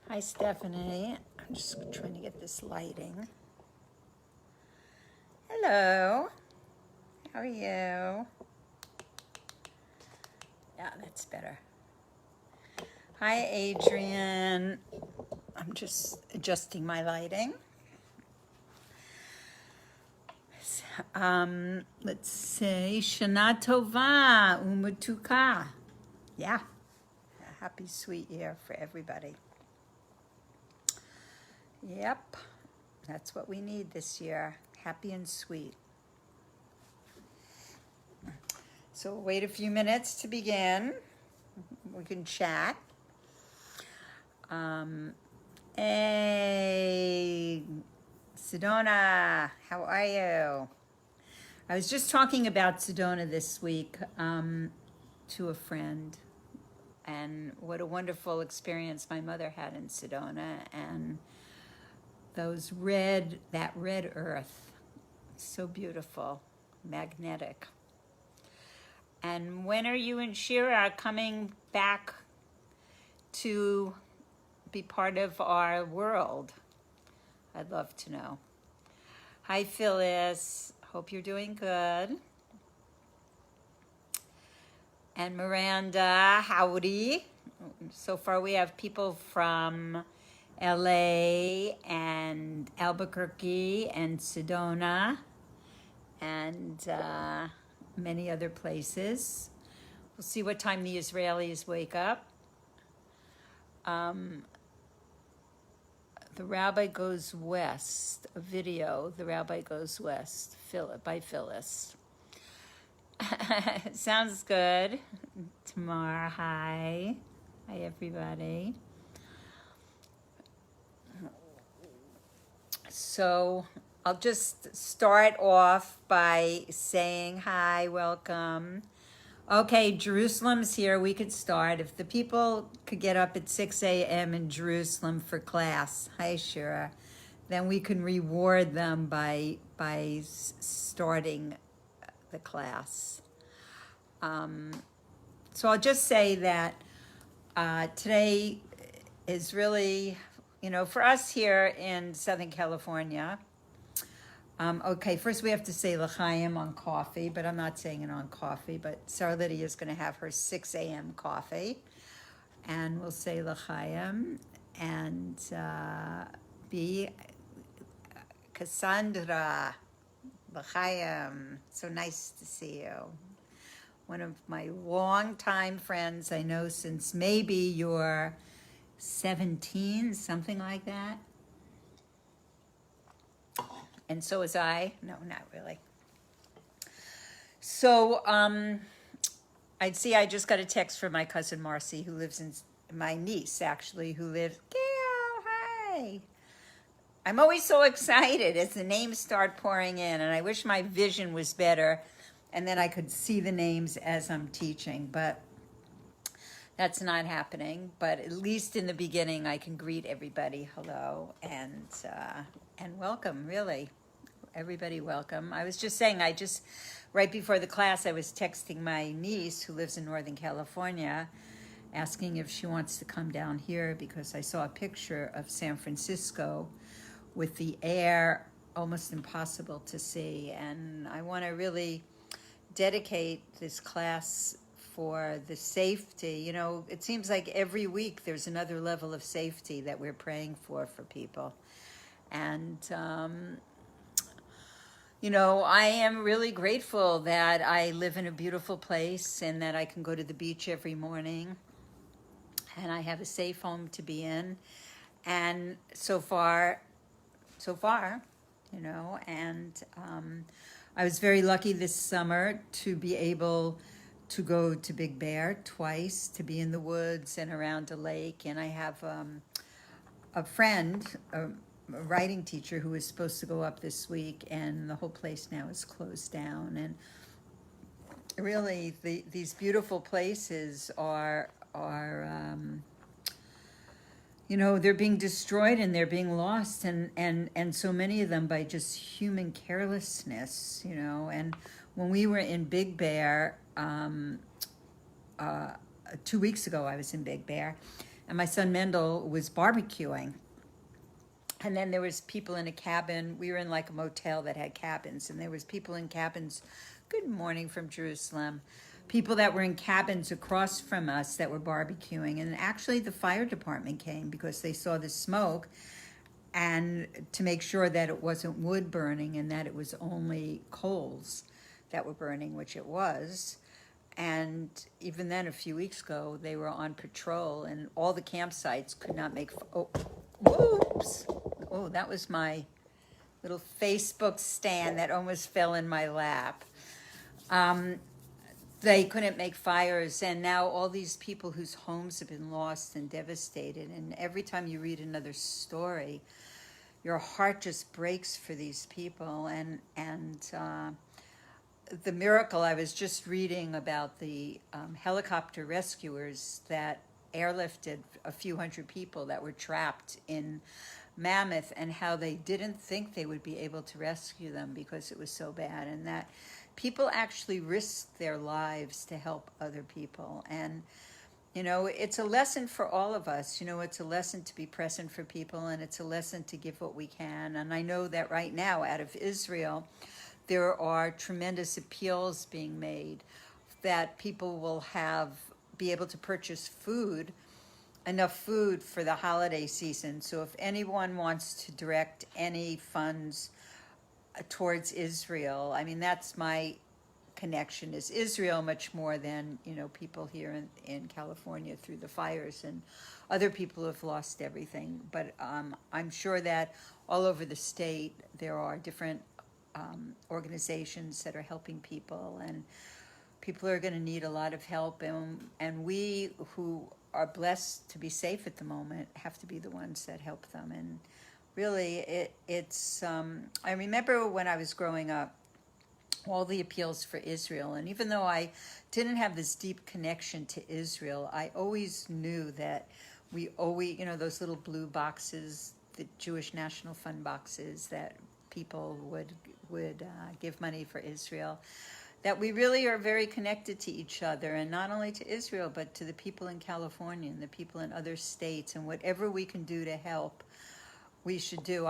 Hi, Stephanie. I'm just trying to get this lighting. Hello. How are you? Yeah, that's better. Hi, Adrian. I'm just adjusting my lighting. Let's say Shana Tova Umatuka. Yeah, a happy sweet year for everybody. Yep, that's what we need this year. Happy and sweet. So we'll wait a few minutes to begin. We can chat. Hey, Sedona, how are you? I was just talking about Sedona this week to a friend, and what a wonderful experience my mother had in Sedona, and that red earth, so beautiful, magnetic. And when are you and Shira coming back to be part of our world? I'd love to know. Hi, Phyllis. Hope you're doing good. And Miranda, howdy. So far we have people from LA and Albuquerque and Sedona and many other places. We'll see what time the Israelis wake up. The Rabbi Goes West, a video, The Rabbi Goes West, by Phyllis. Sounds good. Tamar, hi. Hi, everybody. So I'll just start off by saying hi, welcome. Okay, Jerusalem's here. We could start. If the people could get up at 6 a.m. in Jerusalem for class, hi, Shira, then we can reward them by starting the class. So I'll just say that today is really, for us here in Southern California. Okay, first we have to say l'chaim on coffee, but I'm not saying it on coffee, but Sarah Lydia is going to have her 6 a.m. coffee, and we'll say l'chaim, and be Cassandra, l'chaim, so nice to see you. One of my longtime friends I know since maybe you're 17, something like that. And so was I. No, not really. So I just got a text from my cousin Marcy, who lives my niece actually, who lives, Gail, hi. I'm always so excited as the names start pouring in, and I wish my vision was better and then I could see the names as I'm teaching, but that's not happening. But at least in the beginning, I can greet everybody, hello, and welcome, really. Everybody welcome. I was just saying, right before the class, I was texting my niece who lives in Northern California, asking if she wants to come down here because I saw a picture of San Francisco with the air almost impossible to see. And I want to really dedicate this class for the safety. It seems like every week there's another level of safety that we're praying for people. And I am really grateful that I live in a beautiful place and that I can go to the beach every morning and I have a safe home to be in. And so far, and I was very lucky this summer to be able to go to Big Bear twice, to be in the woods and around a lake. And I have a friend, a writing teacher, who was supposed to go up this week, and the whole place now is closed down. And really, these beautiful places are they're being destroyed and they're being lost, and so many of them by just human carelessness, and when we were in Big Bear, 2 weeks ago I was in Big Bear, and my son Mendel was barbecuing, and then there was people in a cabin. We were in like a motel that had cabins, and there was people in cabins. Good morning from Jerusalem. People that were in cabins across from us that were barbecuing, and actually the fire department came because they saw the smoke, and to make sure that it wasn't wood burning and that it was only coals that were burning, which it was. And even then, a few weeks ago, they were on patrol, and all the campsites could not make. Oh, whoops! Oh, that was my little Facebook stand that almost fell in my lap. They couldn't make fires, and now all these people whose homes have been lost and devastated, and every time you read another story, your heart just breaks for these people. And the miracle, I was just reading about the helicopter rescuers that airlifted a few hundred people that were trapped in Mammoth, and how they didn't think they would be able to rescue them because it was so bad, and that people actually risked their lives to help other people. And it's a lesson for all of us. It's a lesson to be present for people, and it's a lesson to give what we can. And I know that right now out of Israel there are tremendous appeals being made that people will be able to purchase enough food for the holiday season. So if anyone wants to direct any funds towards Israel, I mean, that's my connection, is Israel, much more than people here in California through the fires, and other people have lost everything. But I'm sure that all over the state there are different organizations that are helping people, and people are going to need a lot of help, and we who are blessed to be safe at the moment have to be the ones that help them. And really it's I remember when I was growing up, all the appeals for Israel, and even though I didn't have this deep connection to Israel, I always knew that we always, those little blue boxes, the Jewish National Fund boxes that people would give money for Israel, that we really are very connected to each other, and not only to Israel, but to the people in California and the people in other states, and whatever we can do to help, we should do.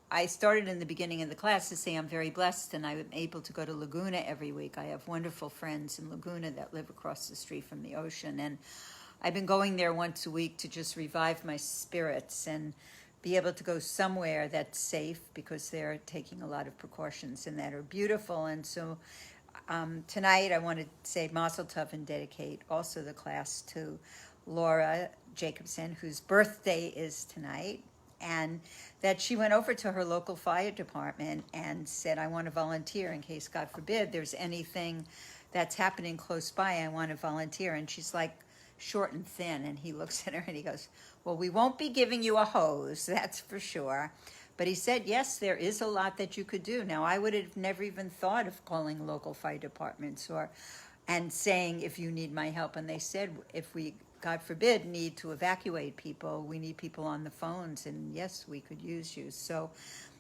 I started in the beginning of the class to say I'm very blessed, and I'm able to go to Laguna every week. I have wonderful friends in Laguna that live across the street from the ocean, and I've been going there once a week to just revive my spirits and be able to go somewhere that's safe, because they're taking a lot of precautions and that are beautiful. And so tonight I want to say Mazel Tov and dedicate also the class to Laura Jacobson, whose birthday is tonight, and that she went over to her local fire department and said, I want to volunteer in case, God forbid, there's anything that's happening close by. I want to volunteer. And she's like short and thin, and he looks at her and he goes, well, we won't be giving you a hose, that's for sure. But he said, yes, there is a lot that you could do. Now, I would have never even thought of calling local fire departments and saying, if you need my help. And they said, if we, God forbid, need to evacuate people, we need people on the phones, and yes, we could use you. So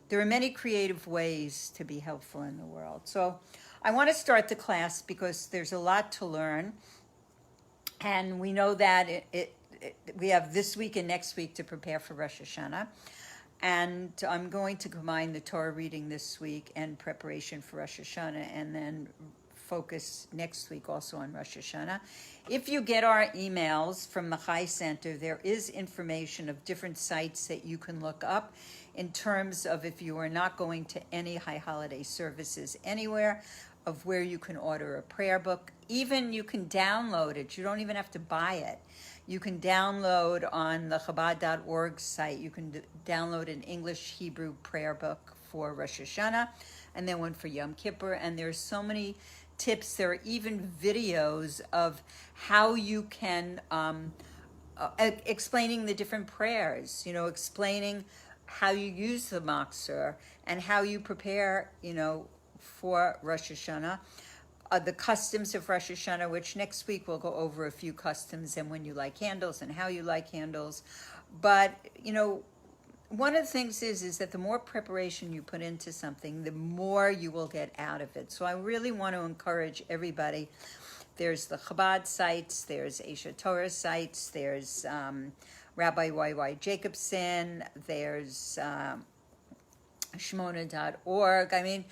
there are many creative ways to be helpful in the world. So I want to start the class because there's a lot to learn. And we know that we have this week and next week to prepare for Rosh Hashannah. And I'm going to combine the Torah reading this week and preparation for Rosh Hashannah, and then focus next week also on Rosh Hashannah. If you get our emails from the Chai Center, there is information of different sites that you can look up in terms of, if you are not going to any high holiday services anywhere, of where you can order a prayer book. Even you can download it. You don't even have to buy it. You can download on the Chabad.org site. You can download an English-Hebrew prayer book for Rosh Hashannah, and then one for Yom Kippur. And there's so many tips. There are even videos of how you can, explaining the different prayers, explaining how you use the Machzor and how you prepare, for Rosh Hashannah. The customs of Rosh Hashannah, which next week we'll go over a few customs, and when you light candles and how you light candles. But, you know, one of the things is that the more preparation you put into something, the more you will get out of it. So I really want to encourage everybody. There's the Chabad sites, there's Asia Torah sites, there's Rabbi Y.Y. Jacobson, there's Shmona.org. I mean,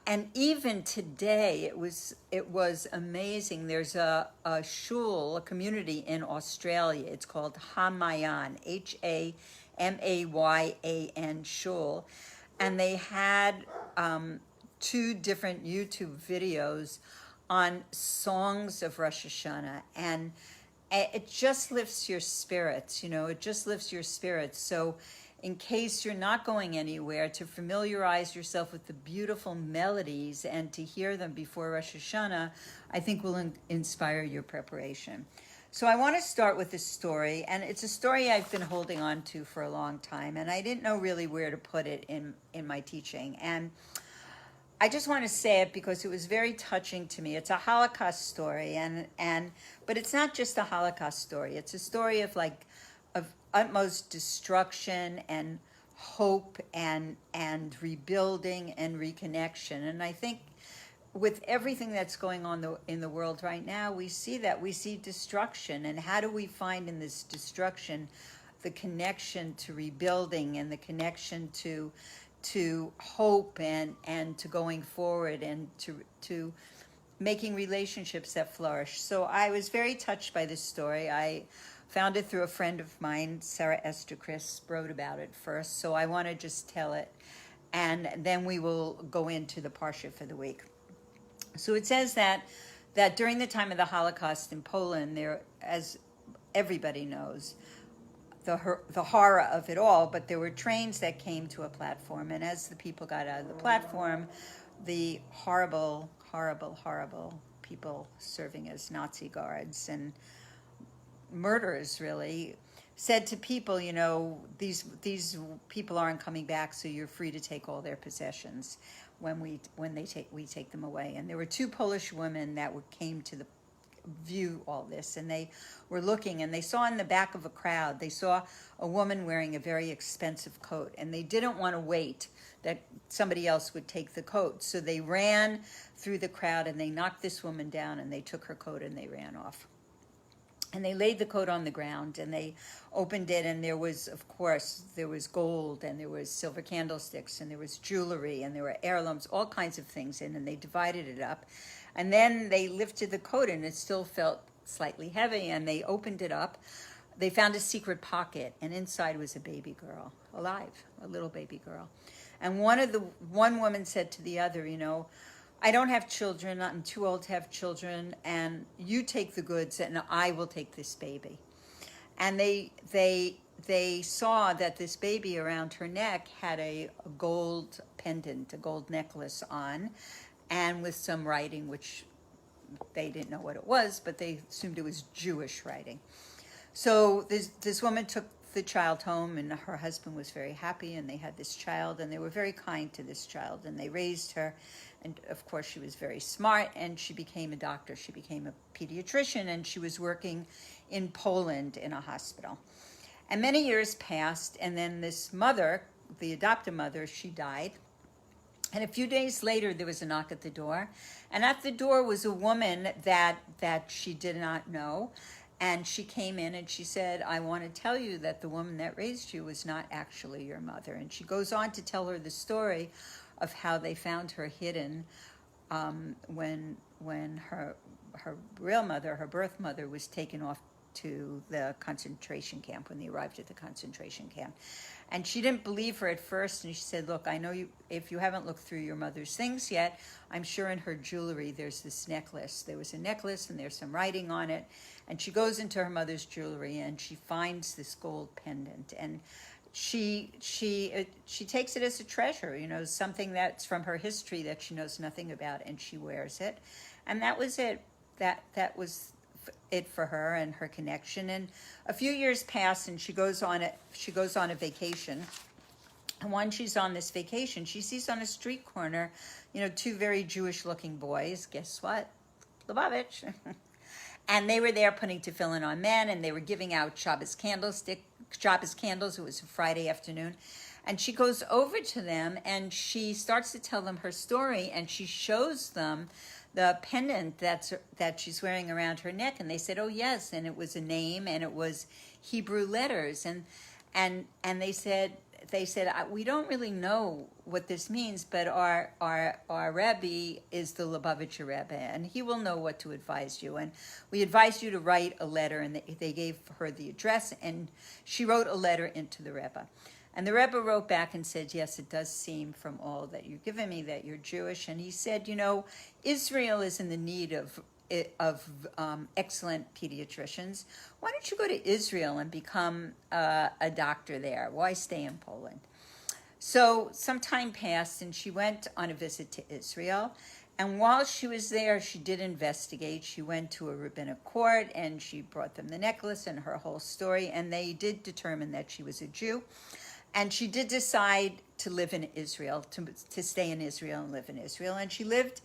and even today, it was amazing. There's a shul, a community in Australia. It's called Hamayan, Hamayan shul, and they had 2 different YouTube videos on songs of Rosh Hashannah, and it just lifts your spirits. You know, it just lifts your spirits. So in case you're not going anywhere, to familiarize yourself with the beautiful melodies and to hear them before Rosh Hashanah, I think will inspire your preparation. So I want to start with this story, and it's a story I've been holding on to for a long time, and I didn't know really where to put it in my teaching. And I just want to say it because it was very touching to me. It's a Holocaust story, but it's not just a Holocaust story. It's a story of utmost destruction and hope and rebuilding and reconnection. And I think with everything that's going on in the world right now, we see destruction. And how do we find in this destruction the connection to rebuilding and the connection to hope and to going forward and to making relationships that flourish? So I was very touched by this story. I found it through a friend of mine, Sarah Esther Chris, wrote about it first. So I want to just tell it, and then we will go into the Parsha for the week. So it says that during the time of the Holocaust in Poland, there, as everybody knows, the horror of it all, but there were trains that came to a platform, and as the people got out of the platform, the horrible, horrible, horrible people serving as Nazi guards and murderers really said to people, you know, these people aren't coming back, so you're free to take all their possessions when we take them away. And there were 2 Polish women that came to view all this, and they were looking, and they saw in the back of a crowd, they saw a woman wearing a very expensive coat, and they didn't want to wait that somebody else would take the coat, so they ran through the crowd and they knocked this woman down and they took her coat and they ran off. And they laid the coat on the ground and they opened it, and there was, of course, there was gold and there was silver candlesticks and there was jewelry and there were heirlooms, all kinds of things in, and they divided it up. And then they lifted the coat and it still felt slightly heavy, and they opened it up. They found a secret pocket, and inside was a baby girl, alive, a little baby girl. And one woman said to the other, you know, I don't have children, I'm too old to have children, and you take the goods and I will take this baby. And they saw that this baby around her neck had a gold pendant, a gold necklace on, and with some writing, which they didn't know what it was, but they assumed it was Jewish writing. So this woman took the child home, and her husband was very happy, and they had this child, and they were very kind to this child, and they raised her. And of course, she was very smart, and she became a doctor. She became a pediatrician, and she was working in Poland in a hospital. And many years passed, and then this mother, the adoptive mother, she died. And a few days later, there was a knock at the door. And at the door was a woman that she did not know. And she came in and she said, I want to tell you that the woman that raised you was not actually your mother. And she goes on to tell her the story of how they found her hidden when her real mother, her birth mother, was taken off to the concentration camp when they arrived at the concentration camp. And she didn't believe her at first, and she said, look, I know if you haven't looked through your mother's things yet, I'm sure in her jewelry there's this necklace. There was a necklace and there's some writing on it. And she goes into her mother's jewelry and she finds this gold pendant, and she takes it as a treasure, you know, something that's from her history that she knows nothing about, and she wears it. And that was it. That was it for her and her connection. And a few years pass, and she goes on a vacation. And when she's on this vacation, she sees on a street corner, you know, 2 very Jewish-looking boys. Guess what? Lubavitch. And they were there putting tefillin on men, and they were giving out Shabbos Shabbos candles. It was a Friday afternoon. And she goes over to them and she starts to tell them her story, and she shows them the pendant that she's wearing around her neck. And they said, oh yes, and it was a name and it was Hebrew letters. And they said, we don't really know what this means, but our Rebbe is the Lubavitcher Rebbe, and he will know what to advise you. And we advise you to write a letter, and they gave her the address, and she wrote a letter into the Rebbe. And the Rebbe wrote back and said, yes, it does seem from all that you've given me that you're Jewish. And he said, Israel is in the need of excellent pediatricians. Why don't you go to Israel and become a doctor there? Why stay in Poland? So some time passed, and she went on a visit to Israel. And while she was there, she did investigate. She went to a rabbinic court, and she brought them the necklace and her whole story. And they did determine that she was a Jew. And she did decide to live in Israel, to stay in Israel and live in Israel. And she lived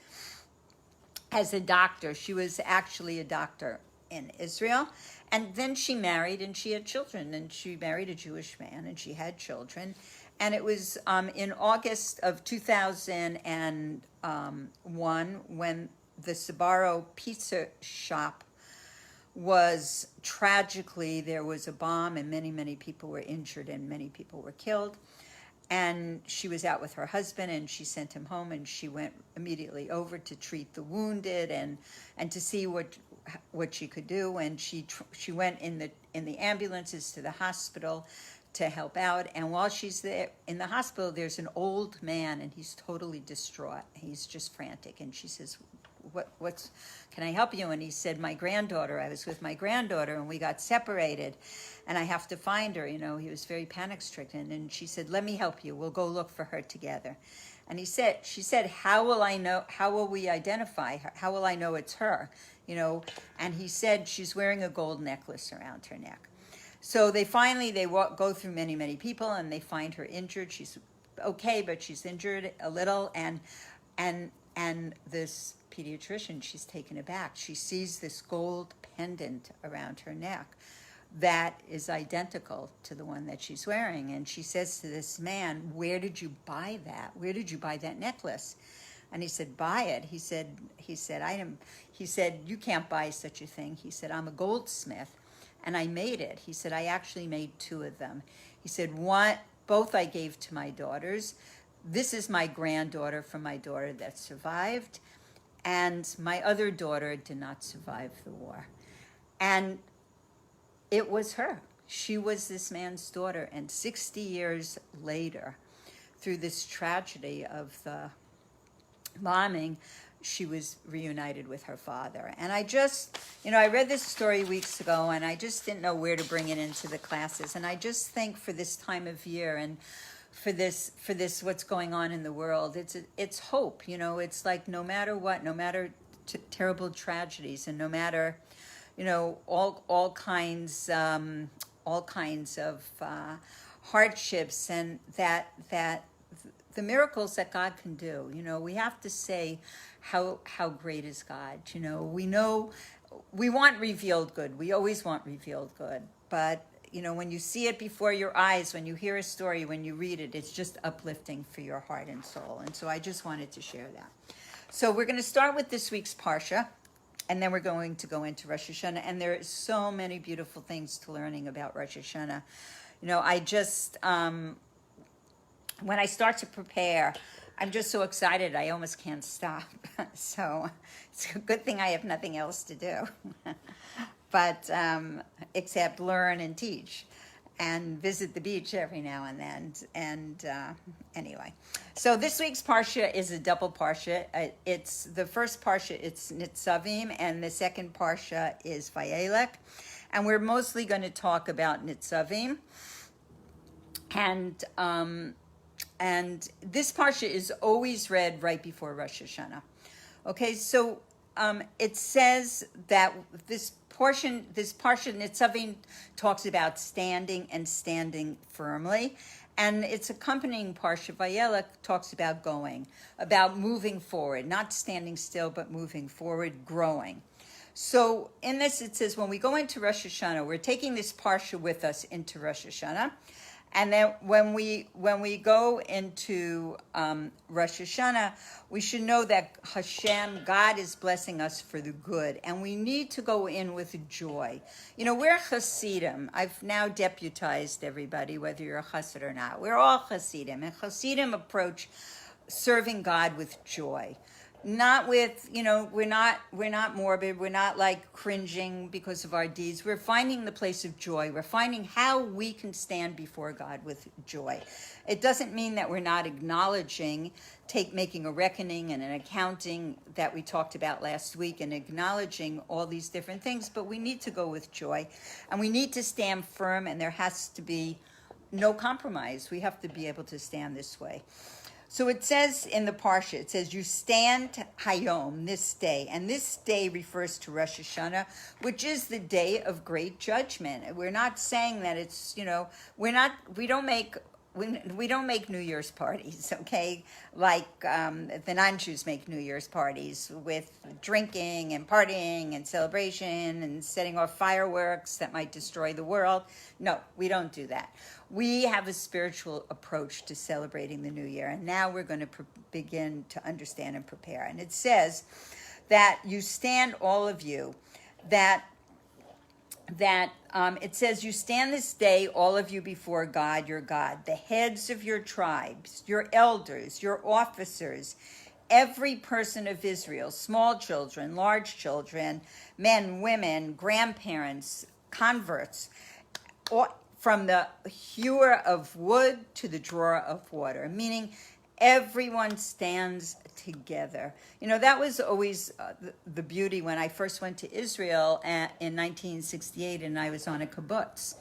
as a doctor. She was actually a doctor in Israel. And then she married, and she had children. And she married a Jewish man, and she had children. And it was in August of 2001 when the Sbarro pizza shop was tragically, there was a bomb, and many, many people were injured and many people were killed. And she was out with her husband, and she sent him home, and she went immediately over to treat the wounded and to see what she could do. And she went in the ambulances to the hospital to help out. And while she's there in the hospital, there's an old man, and he's totally distraught. He's just frantic. And she says, what's can I help you? And he said, I was with my granddaughter, and we got separated, and I have to find her. He was very panic stricken. And she said, let me help you. We'll go look for her together. And she said, how will we identify her? How will I know it's her? And he said, she's wearing a gold necklace around her neck. So they go through many, many people, and they find her injured. She's okay, but she's injured a little. And this pediatrician, she's taken aback. She sees this gold pendant around her neck that is identical to the one that she's wearing. And she says to this man, where did you buy that? Where did you buy that necklace? And he said, buy it. He said, you can't buy such a thing. He said, I'm a goldsmith, and I made it. He said, I actually made 2 of them. He said, both I gave to my daughters. This is my granddaughter from my daughter that survived, and my other daughter did not survive the war. And it was her. She was this man's daughter, and 60 years later, through this tragedy of the bombing, she was reunited with her father. And I read this story weeks ago, and I just didn't know where to bring it into the classes. And I just think for this time of year, and for this what's going on in the world, it's hope. It's like no matter what, no matter terrible tragedies, and no matter all kinds of hardships, and that the miracles that God can do. We have to say how great is God. We know we want revealed good. We always want revealed good, but when you see it before your eyes, when you hear a story, when you read it, it's just uplifting for your heart and soul. And so I just wanted to share that. So we're going to start with this week's Parsha, and then we're going to go into Rosh Hashannah. And there are so many beautiful things to learning about Rosh Hashannah. I just, when I start to prepare, I'm just so excited, I almost can't stop. So it's a good thing I have nothing else to do. But except learn and teach and visit the beach every now and then. And anyway, so this week's Parsha is a double Parsha. It's the first Parsha, it's Nitzavim, and the second Parsha is Vayelech. And we're mostly going to talk about Nitzavim. And this Parsha is always read right before Rosh Hashannah. Okay, so it says that this Parsha Nitzavim talks about standing and standing firmly, and its accompanying Parsha Vayelech talks about going, about moving forward, not standing still, but moving forward, growing. So in this, it says, when we go into Rosh Hashannah, we're taking this parsha with us into Rosh Hashannah. And then when we go into Rosh Hashanah, we should know that Hashem, God, is blessing us for the good. And we need to go in with joy. You know, we're Hasidim. I've now deputized everybody, whether you're a Hasid or not. We're all Hasidim. And Hasidim approach serving God with joy. Not with, you know, we're not morbid. We're not like cringing because of our deeds. We're finding the place of joy. We're finding how we can stand before God with joy. It doesn't mean that we're not acknowledging, making a reckoning and an accounting that we talked about last week, and acknowledging all these different things, but we need to go with joy, and we need to stand firm, and there has to be no compromise. We have to be able to stand this way. So it says in the Parsha, it says, you stand Hayom, this day. And this day refers to Rosh Hashanah, which is the day of great judgment. We're not saying that it's, you know, we don't make New Year's parties, okay? Like the non-Jews make New Year's parties with drinking and partying and celebration and setting off fireworks that might destroy the world. No, we don't do that. We have a spiritual approach to celebrating the new year, and now we're going to begin to understand and prepare. And it says that you stand, all of you, it says, you stand this day, all of you, before God, your God, the heads of your tribes, your elders, your officers, every person of Israel, small children, large children, men, women, grandparents, converts, from the hewer of wood to the drawer of water, meaning everyone stands together. You know, that was always the beauty when I first went to Israel in 1968, and I was on a kibbutz.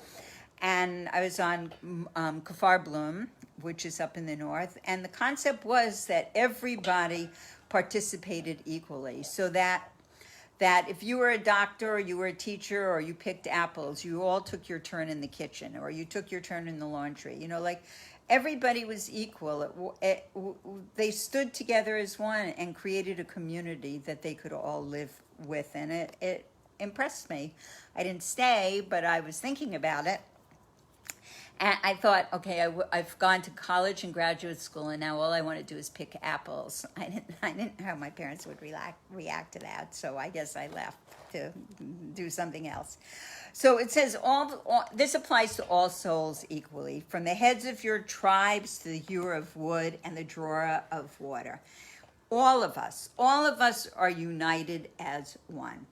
And I was on Kfar Blum, which is up in the north. And the concept was that everybody participated equally, so that if you were a doctor or you were a teacher or you picked apples, you all took your turn in the kitchen, or you took your turn in the laundry. You know, like everybody was equal. They stood together as one and created a community that they could all live with. And it impressed me. I didn't stay, but I was thinking about it. And I thought, okay, I've gone to college and graduate school, and now all I want to do is pick apples. I didn't know how my parents would react to that, so I guess I left to do something else. So it says, this applies to all souls equally, from the heads of your tribes to the hewer of wood and the drawer of water. All of us are united as one.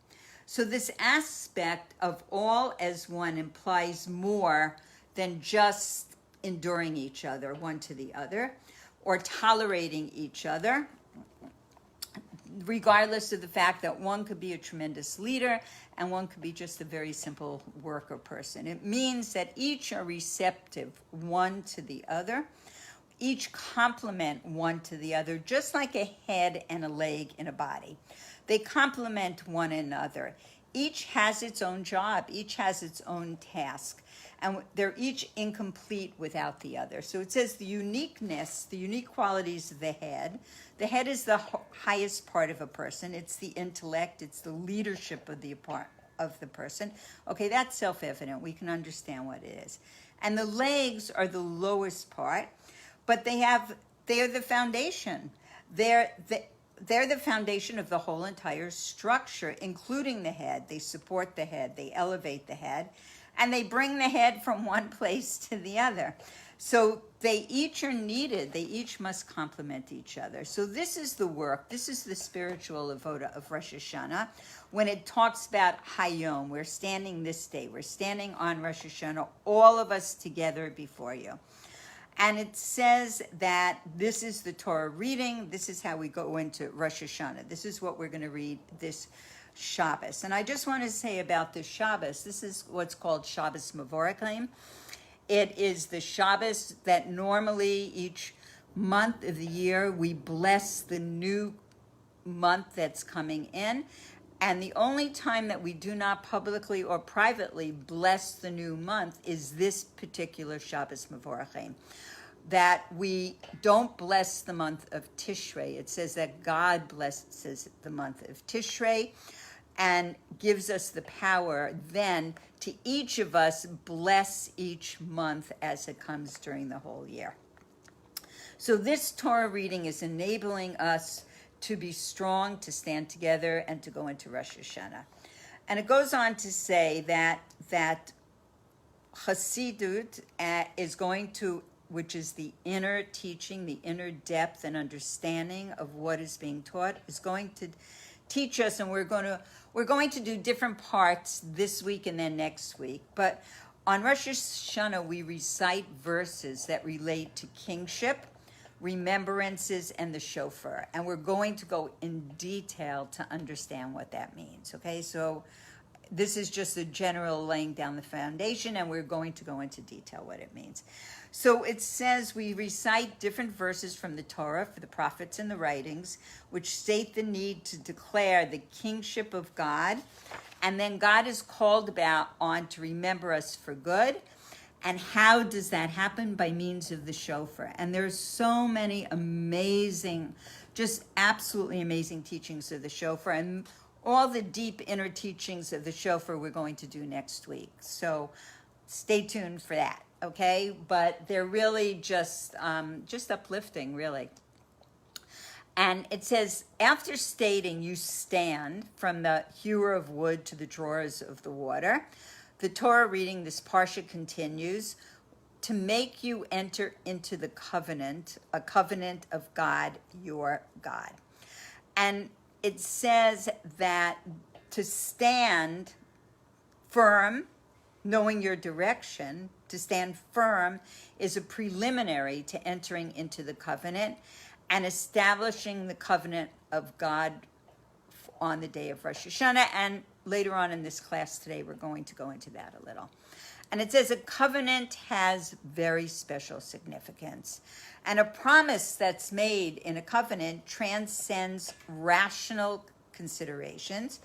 So this aspect of all as one implies more than just enduring each other, one to the other, or tolerating each other, regardless of the fact that one could be a tremendous leader and one could be just a very simple worker person. It means that each are receptive one to the other, each complement one to the other, just like a head and a leg in a body. They complement one another. Each has its own job, each has its own task, and they're each incomplete without the other. So it says the unique qualities of the head. The head is the highest part of a person. It's the intellect, it's the leadership of the person. Okay, that's self-evident. We can understand what it is. And the legs are the lowest part, but they're the foundation. They're the foundation of the whole entire structure, including the head. They support the head, they elevate the head, and they bring the head from one place to the other. So they each are needed. They each must complement each other. So this is the work. This is the spiritual avoda of Rosh Hashanah. When it talks about Hayom, we're standing this day. We're standing on Rosh Hashanah, all of us together before you. And it says that this is the Torah reading. This is how we go into Rosh Hashanah. This is what we're going to read this Shabbos. And I just want to say about this Shabbos, this is what's called Shabbos Mevorachim. It is the Shabbos that normally each month of the year we bless the new month that's coming in. And the only time that we do not publicly or privately bless the new month is this particular Shabbos Mevorachim. That we don't bless the month of Tishrei. It says that God blesses the month of Tishrei. and gives us the power then to each of us bless each month as it comes during the whole year. So this Torah reading is enabling us to be strong, to stand together, and to go into Rosh Hashannah. And it goes on to say that Chassidut is going to, which is the inner teaching, the inner depth and understanding of what is being taught, is going to teach us, and we're going to do different parts this week and then next week. But on Rosh Hashanah, we recite verses that relate to kingship, remembrances, and the shofar. And we're going to go in detail to understand what that means, okay? So this is just a general laying down the foundation, and we're going to go into detail what it means. So it says we recite different verses from the Torah for the prophets and the writings, which state the need to declare the kingship of God. And then God is called on to remember us for good. And how does that happen? By means of the shofar. And there's so many amazing, just absolutely amazing teachings of the shofar. And all the deep inner teachings of the shofar we're going to do next week. So stay tuned for that, okay? But they're really just uplifting, really. And it says, after stating you stand from the hewer of wood to the drawers of the water, the Torah reading, this parsha continues, to make you enter into the covenant, a covenant of God, your God. And it says that to stand firm, knowing your direction, to stand firm is a preliminary to entering into the covenant and establishing the covenant of God on the day of Rosh Hashannah. And later on in this class today, we're going to go into that a little. And it says a covenant has very special significance. And a promise that's made in a covenant transcends rational considerations,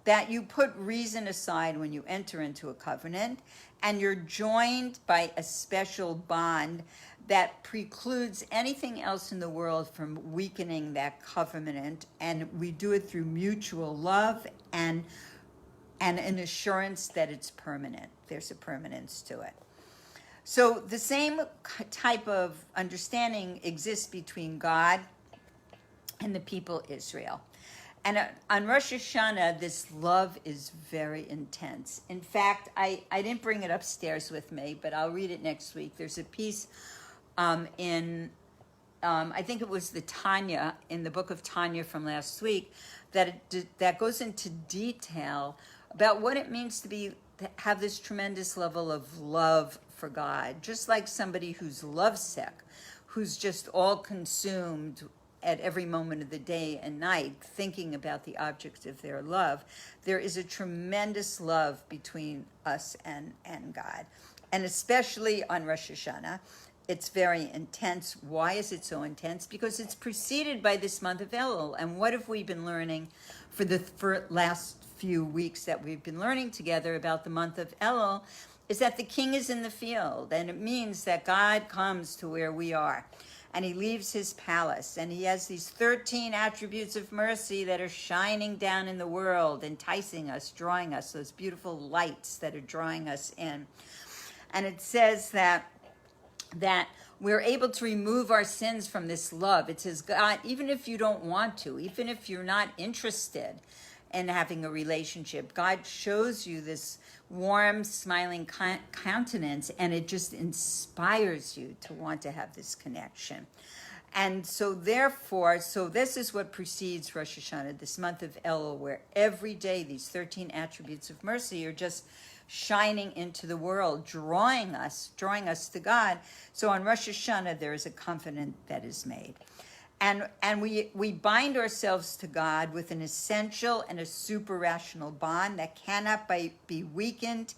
that you put reason aside when you enter into a covenant, and you're joined by a special bond that precludes anything else in the world from weakening that covenant. And we do it through mutual love and an assurance that it's permanent. There's a permanence to it. So the same type of understanding exists between God and the people Israel. And on Rosh Hashanah, this love is very intense. In fact, I didn't bring it upstairs with me, but I'll read it next week. There's a piece in I think it was the Tanya, in the book of Tanya from last week, that goes into detail about what it means to have this tremendous level of love for God, just like somebody who's lovesick, who's just all consumed at every moment of the day and night thinking about the object of their love. There is a tremendous love between us and God. And especially on Rosh Hashanah, it's very intense. Why is it so intense? Because it's preceded by this month of Elul. And what have we been learning for the last few weeks that we've been learning together about the month of Elul? Is that the king is in the field. And it means that God comes to where we are. And he leaves his palace. And he has these 13 attributes of mercy that are shining down in the world, enticing us, drawing us, those beautiful lights that are drawing us in. And it says that we're able to remove our sins from this love. It says, God, even if you don't want to, even if you're not interested in having a relationship, God shows you this warm, smiling countenance, and it just inspires you to want to have this connection. And so therefore, this is what precedes Rosh Hashanah, this month of Elul, where every day these 13 attributes of mercy are just shining into the world, drawing us to God. So on Rosh Hashanah, there is a covenant that is made. And we bind ourselves to God with an essential and a super rational bond that cannot be weakened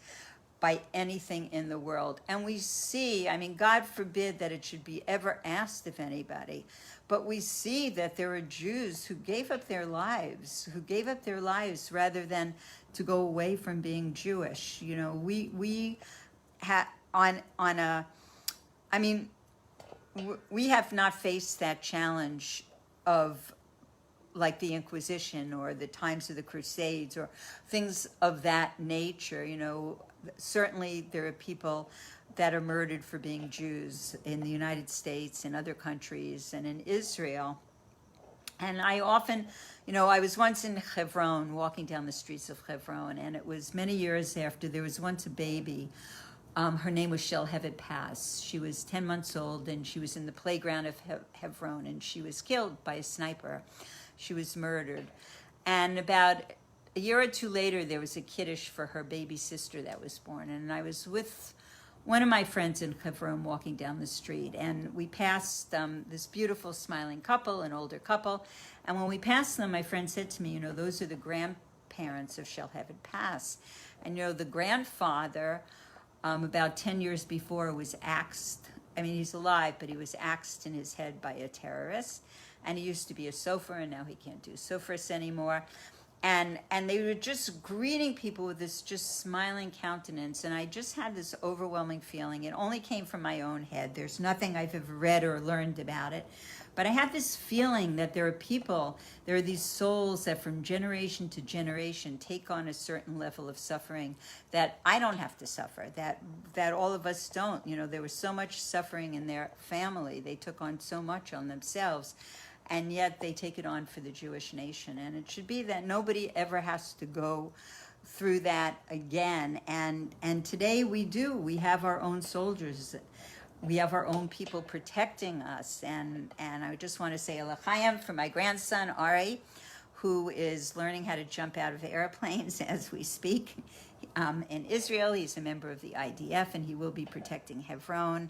by anything in the world. And we see, God forbid that it should be ever asked of anybody, but we see that there are Jews who gave up their lives rather than to go away from being Jewish. You know, we have we have not faced that challenge of like the Inquisition or the times of the Crusades or things of that nature. You know, certainly there are people that are murdered for being Jews in the United States and other countries and in Israel. And I often, you know, I was once in Hebron, walking down the streets of Hebron, and it was many years after. There was once a baby. Her name was Shelhevet Paz. She was 10 months old, and she was in the playground of Hebron, and she was killed by a sniper. She was murdered. And about a year or two later, there was a kiddush for her baby sister that was born. And I was with one of my friends in Hebron walking down the street, and we passed this beautiful smiling couple, an older couple. And when we passed them, my friend said to me, you know, those are the grandparents of Shelhevet Paz. And, you know, the grandfather, about 10 years before, was axed. I mean, he's alive, but he was axed in his head by a terrorist. And he used to be a sofer, and now he can't do sofers anymore. And they were just greeting people with this just smiling countenance. And I just had this overwhelming feeling. It only came from my own head. There's nothing I've ever read or learned about it. But I had this feeling that there are people, there are these souls that from generation to generation take on a certain level of suffering that I don't have to suffer, that all of us don't. You know, there was so much suffering in their family. They took on so much on themselves. And yet they take it on for the Jewish nation. And it should be that nobody ever has to go through that again. And today we do. We have our own soldiers. We have our own people protecting us. And I just want to say Elachayim for my grandson, Ari, who is learning how to jump out of airplanes as we speak. In Israel, he's a member of the IDF, and he will be protecting Hebron.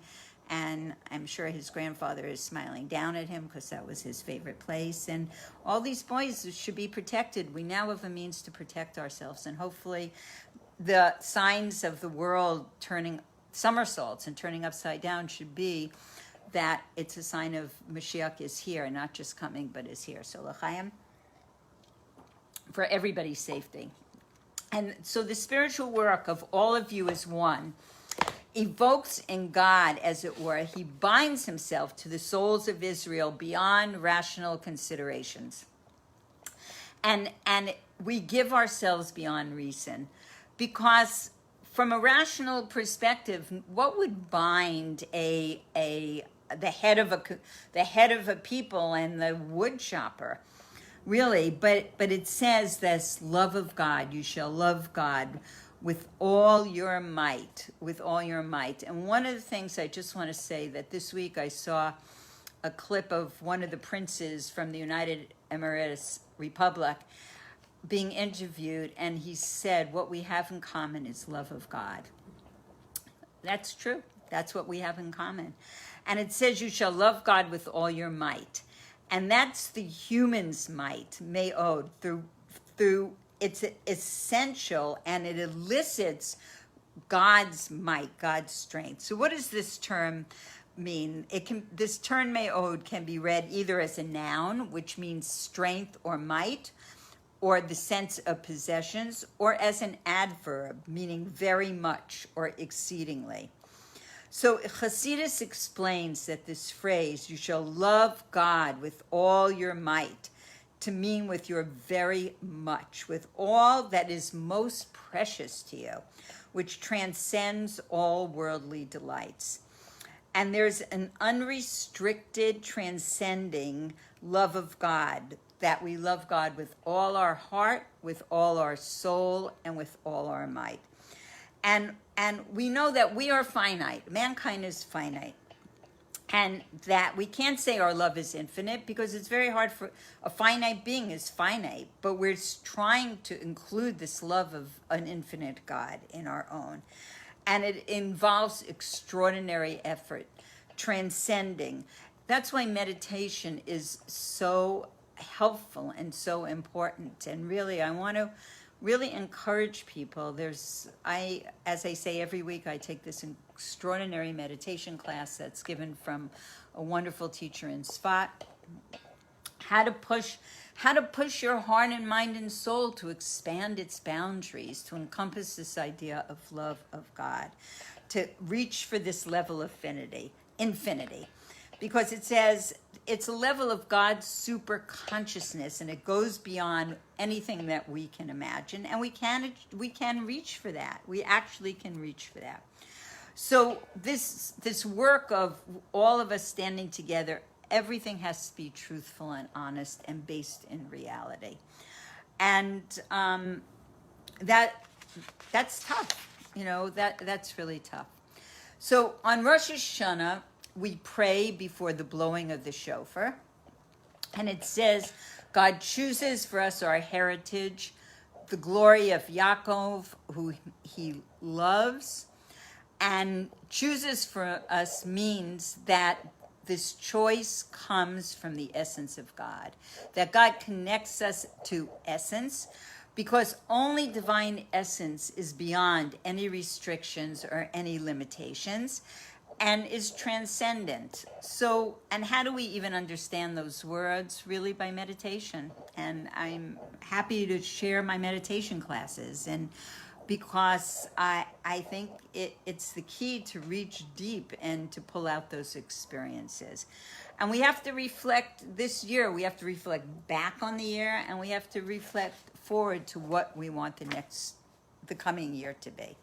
And I'm sure his grandfather is smiling down at him because that was his favorite place. And all these boys should be protected. We now have a means to protect ourselves. And hopefully the signs of the world turning somersaults and turning upside down should be that it's a sign of Mashiach is here, not just coming, but is here. So l'chaim, for everybody's safety. And so the spiritual work of all of you as one evokes in God, as it were, he binds himself to the souls of Israel beyond rational considerations. And we give ourselves beyond reason, because from a rational perspective, what would bind the head of a people and the wood chopper? Really, but it says this love of God, you shall love God with all your might, And one of the things I just want to say that this week I saw a clip of one of the princes from the United Emirates Republic being interviewed, and he said, what we have in common is love of God. That's true. That's what we have in common. And it says you shall love God with all your might. And that's the human's might, me'od, through it's essential, and it elicits God's might, God's strength. So what does this term mean? This term me'od can be read either as a noun, which means strength or might, or the sense of possessions, or as an adverb, meaning very much or exceedingly. So Hasidus explains that this phrase, you shall love God with all your might, to mean with your very much, with all that is most precious to you, which transcends all worldly delights. And there's an unrestricted, transcending love of God, that we love God with all our heart, with all our soul, and with all our might. And we know that we are finite. Mankind is finite. And that we can't say our love is infinite, because it's very hard for a finite being is finite, but we're trying to include this love of an infinite God in our own. And it involves extraordinary effort, transcending. That's why meditation is so helpful and so important. And really, I want to really encourage people. As I say every week, I take this extraordinary meditation class that's given from a wonderful teacher in Sfat. How to push your heart and mind and soul to expand its boundaries, to encompass this idea of love of God, to reach for this level of infinity. Because it says it's a level of God's super consciousness, and it goes beyond anything that we can imagine, and we can reach for that. We actually can reach for that. So this work of all of us standing together, everything has to be truthful and honest and based in reality. And that's tough. That's really tough. So on Rosh Hashannah, we pray before the blowing of the shofar. And it says, God chooses for us our heritage, the glory of Yaakov, who he loves. And chooses for us means that this choice comes from the essence of God, that God connects us to essence, because only divine essence is beyond any restrictions or any limitations and is transcendent. So, and how do we even understand those words? Really by meditation. And I'm happy to share my meditation classes, and because I think it's the key to reach deep and to pull out those experiences. And we have to reflect this year. We have to reflect back on the year, and we have to reflect forward to what we want the coming year to be.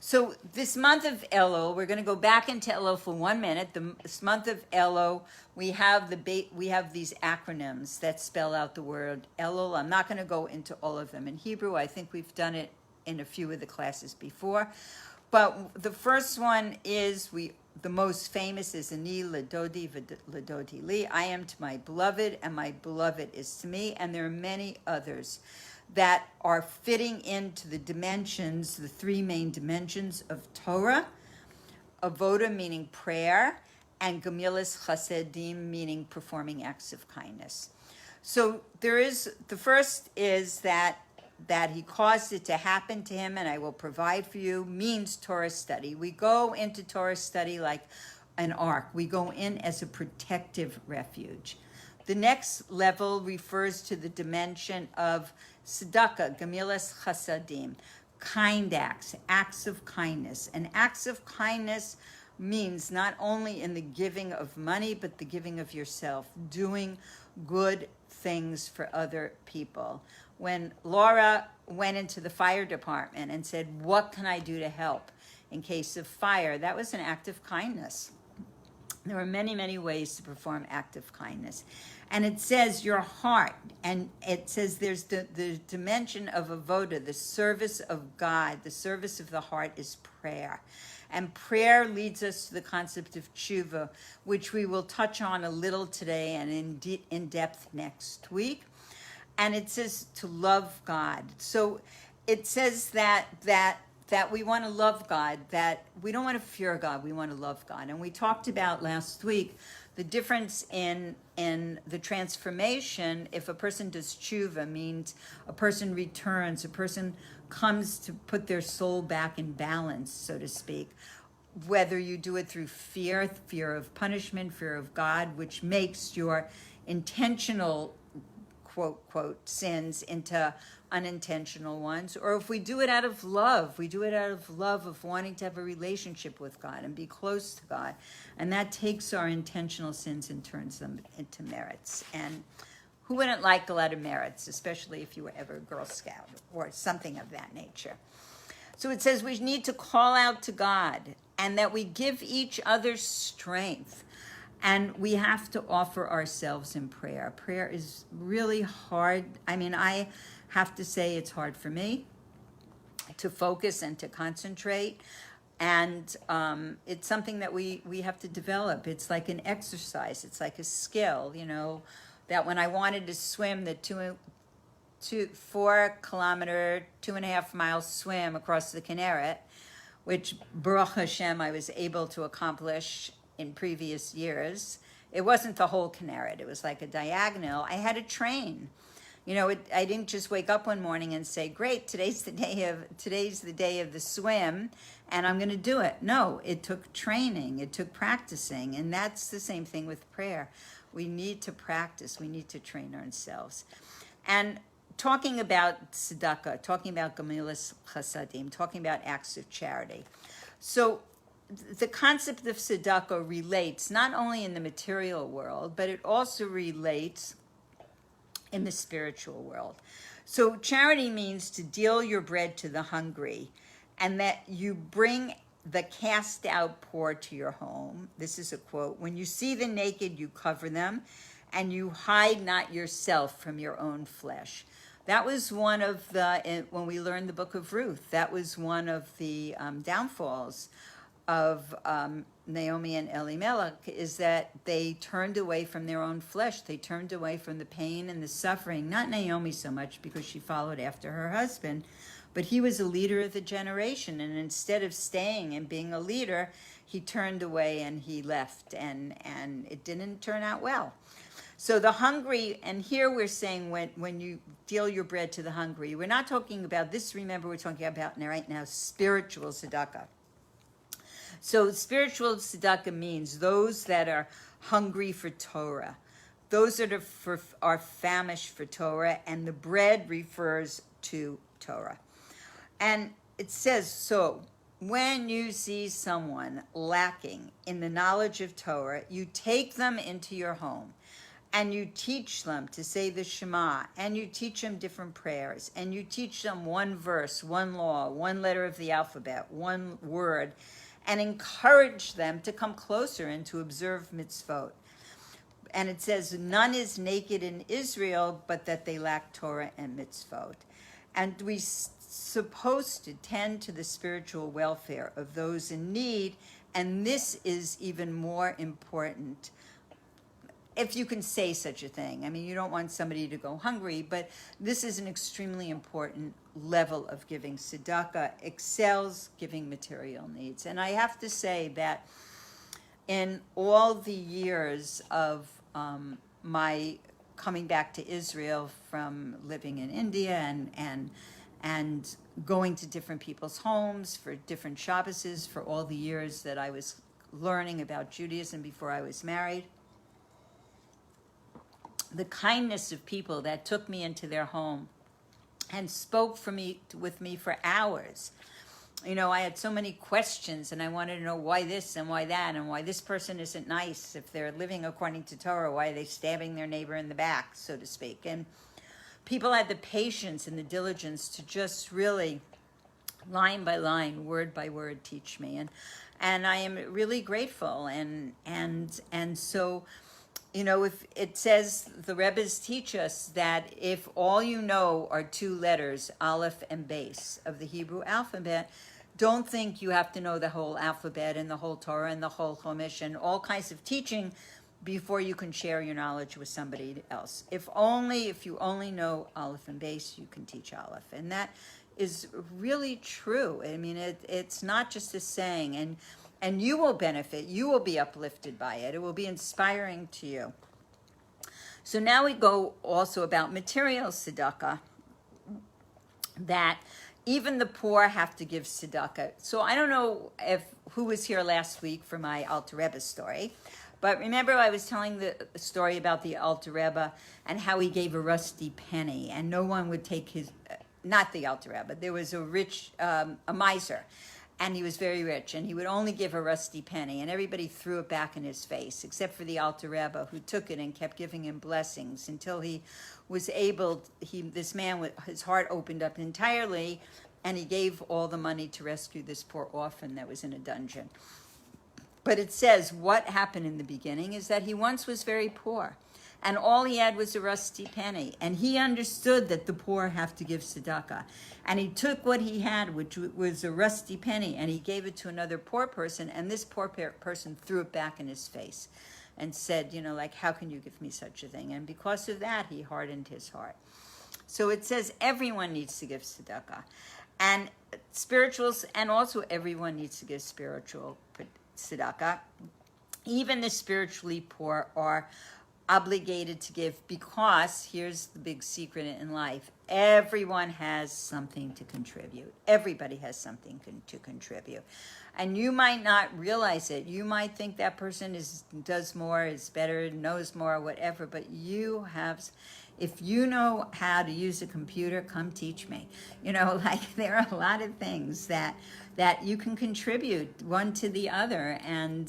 So this month of Elul, we're going to go back into Elul for 1 minute. This month of Elul, we have these acronyms that spell out the word Elul. I'm not going to go into all of them in Hebrew. I think we've done it in a few of the classes before. But the first one is, the most famous is Ani Ladodi Ladodi Li. I am to my beloved, and my beloved is to me. And there are many others that are fitting into the dimensions, the three main dimensions of Torah, avoda meaning prayer, and gemilas chasedim meaning performing acts of kindness. So the first is that he caused it to happen to him, and I will provide for you, means Torah study. We go into Torah study like an ark. We go in as a protective refuge. The next level refers to the dimension of tzedakah, gemilas chasadim, kind acts, acts of kindness. And acts of kindness means not only in the giving of money, but the giving of yourself, doing good things for other people. When Laura went into the fire department and said, what can I do to help in case of fire? That was an act of kindness. There are many, many ways to perform act of kindness. And it says your heart, and it says there's the dimension of avoda, the service of God, the service of the heart is prayer. And prayer leads us to the concept of tshuva, which we will touch on a little today and in depth next week. And it says to love God. So it says that we want to love God, that we don't want to fear God, we want to love God. And we talked about last week the difference in the transformation. If a person does tshuva, means a person returns, a person comes to put their soul back in balance, so to speak. Whether you do it through fear of punishment, fear of God, which makes your intentional quote, quote, sins into unintentional ones, or if we do it out of love, of wanting to have a relationship with God and be close to God. And that takes our intentional sins and turns them into merits. And who wouldn't like a lot of merits, especially if you were ever a Girl Scout or something of that nature? So it says we need to call out to God, and that we give each other strength. And we have to offer ourselves in prayer. Prayer is really hard. I mean, I have to say it's hard for me to focus and to concentrate. And it's something that we have to develop. It's like an exercise. It's like a skill, that when I wanted to swim the 4 kilometer, 2.5 mile swim across the Kinneret, which Baruch Hashem I was able to accomplish in previous years. It wasn't the whole Kinneret. It was like a diagonal. I had to train. I didn't just wake up one morning and say, great, today's the day of the swim, and I'm going to do it. No, it took training. It took practicing. And that's the same thing with prayer. We need to practice. We need to train ourselves. And talking about tzedakah, talking about gemilas chasadim, talking about acts of charity. So the concept of tzedakah relates not only in the material world, but it also relates in the spiritual world. So charity means to deal your bread to the hungry, and that you bring the cast out poor to your home. This is a quote. When you see the naked, you cover them, and you hide not yourself from your own flesh. That was one of the, when we learned the book of Ruth, that was one of the downfalls of Naomi and Elimelech, is that they turned away from their own flesh. They turned away from the pain and the suffering. Not Naomi so much, because she followed after her husband, but he was a leader of the generation. And instead of staying and being a leader, he turned away and he left, and it didn't turn out well. So the hungry, and here we're saying when you deal your bread to the hungry, we're not talking about this, remember, we're talking about right now spiritual tzedakah. So spiritual tzedakah means those that are hungry for Torah, those that are famished for Torah, and the bread refers to Torah. And it says, so when you see someone lacking in the knowledge of Torah, you take them into your home, and you teach them to say the Shema, and you teach them different prayers, and you teach them one verse, one law, one letter of the alphabet, one word, and encourage them to come closer and to observe mitzvot. And it says, none is naked in Israel, but that they lack Torah and mitzvot. And we're supposed to tend to the spiritual welfare of those in need, and this is even more important, if you can say such a thing. I mean, you don't want somebody to go hungry, but this is an extremely important level of giving. Tzedakah excels giving material needs. And I have to say that in all the years of my coming back to Israel from living in India and going to different people's homes for different Shabbases, for all the years that I was learning about Judaism before I was married, the kindness of people that took me into their home and spoke with me for hours. You know, I had so many questions, and I wanted to know why this and why that, and why this person isn't nice. If they're living according to Torah, why are they stabbing their neighbor in the back, so to speak? And people had the patience and the diligence to just really, line by line, word by word, teach me. And I am really grateful. And so, you know, if it says, the Rebbes teach us that if all you know are two letters, Aleph and Beis, of the Hebrew alphabet, don't think you have to know the whole alphabet and the whole Torah and the whole Chumash and all kinds of teaching before you can share your knowledge with somebody else. If you only know Aleph and Beis, you can teach Aleph. And that is really true. I mean, it's not just a saying, and you will benefit, you will be uplifted by it. It will be inspiring to you. So now we go also about material tzedakah, that even the poor have to give tzedakah. So I don't know who was here last week for my Alter Rebbe story, but remember I was telling the story about the Alter Rebbe and how he gave a rusty penny, and no one would take his, not the Alter Rebbe, there was a miser, and he was very rich, and he would only give a rusty penny, and everybody threw it back in his face, except for the Alter Rebbe, who took it and kept giving him blessings until he was able, this man, his heart opened up entirely, and he gave all the money to rescue this poor orphan that was in a dungeon. But it says what happened in the beginning is that he once was very poor, and all he had was a rusty penny, and he understood that the poor have to give tzedakah. And he took what he had, which was a rusty penny, and he gave it to another poor person, and this poor person threw it back in his face and said, you know, like, how can you give me such a thing? And because of that, he hardened his heart. So it says everyone needs to give tzedakah. And spirituals, and also everyone needs to give spiritual tzedakah. Even the spiritually poor are obligated to give, because here's the big secret in life: everyone has something to contribute. Everybody has something to contribute, and you might not realize it. You might think that person does more, is better, knows more, whatever, but you have. If you know how to use a computer, come teach me. Like, there are a lot of things that you can contribute one to the other, and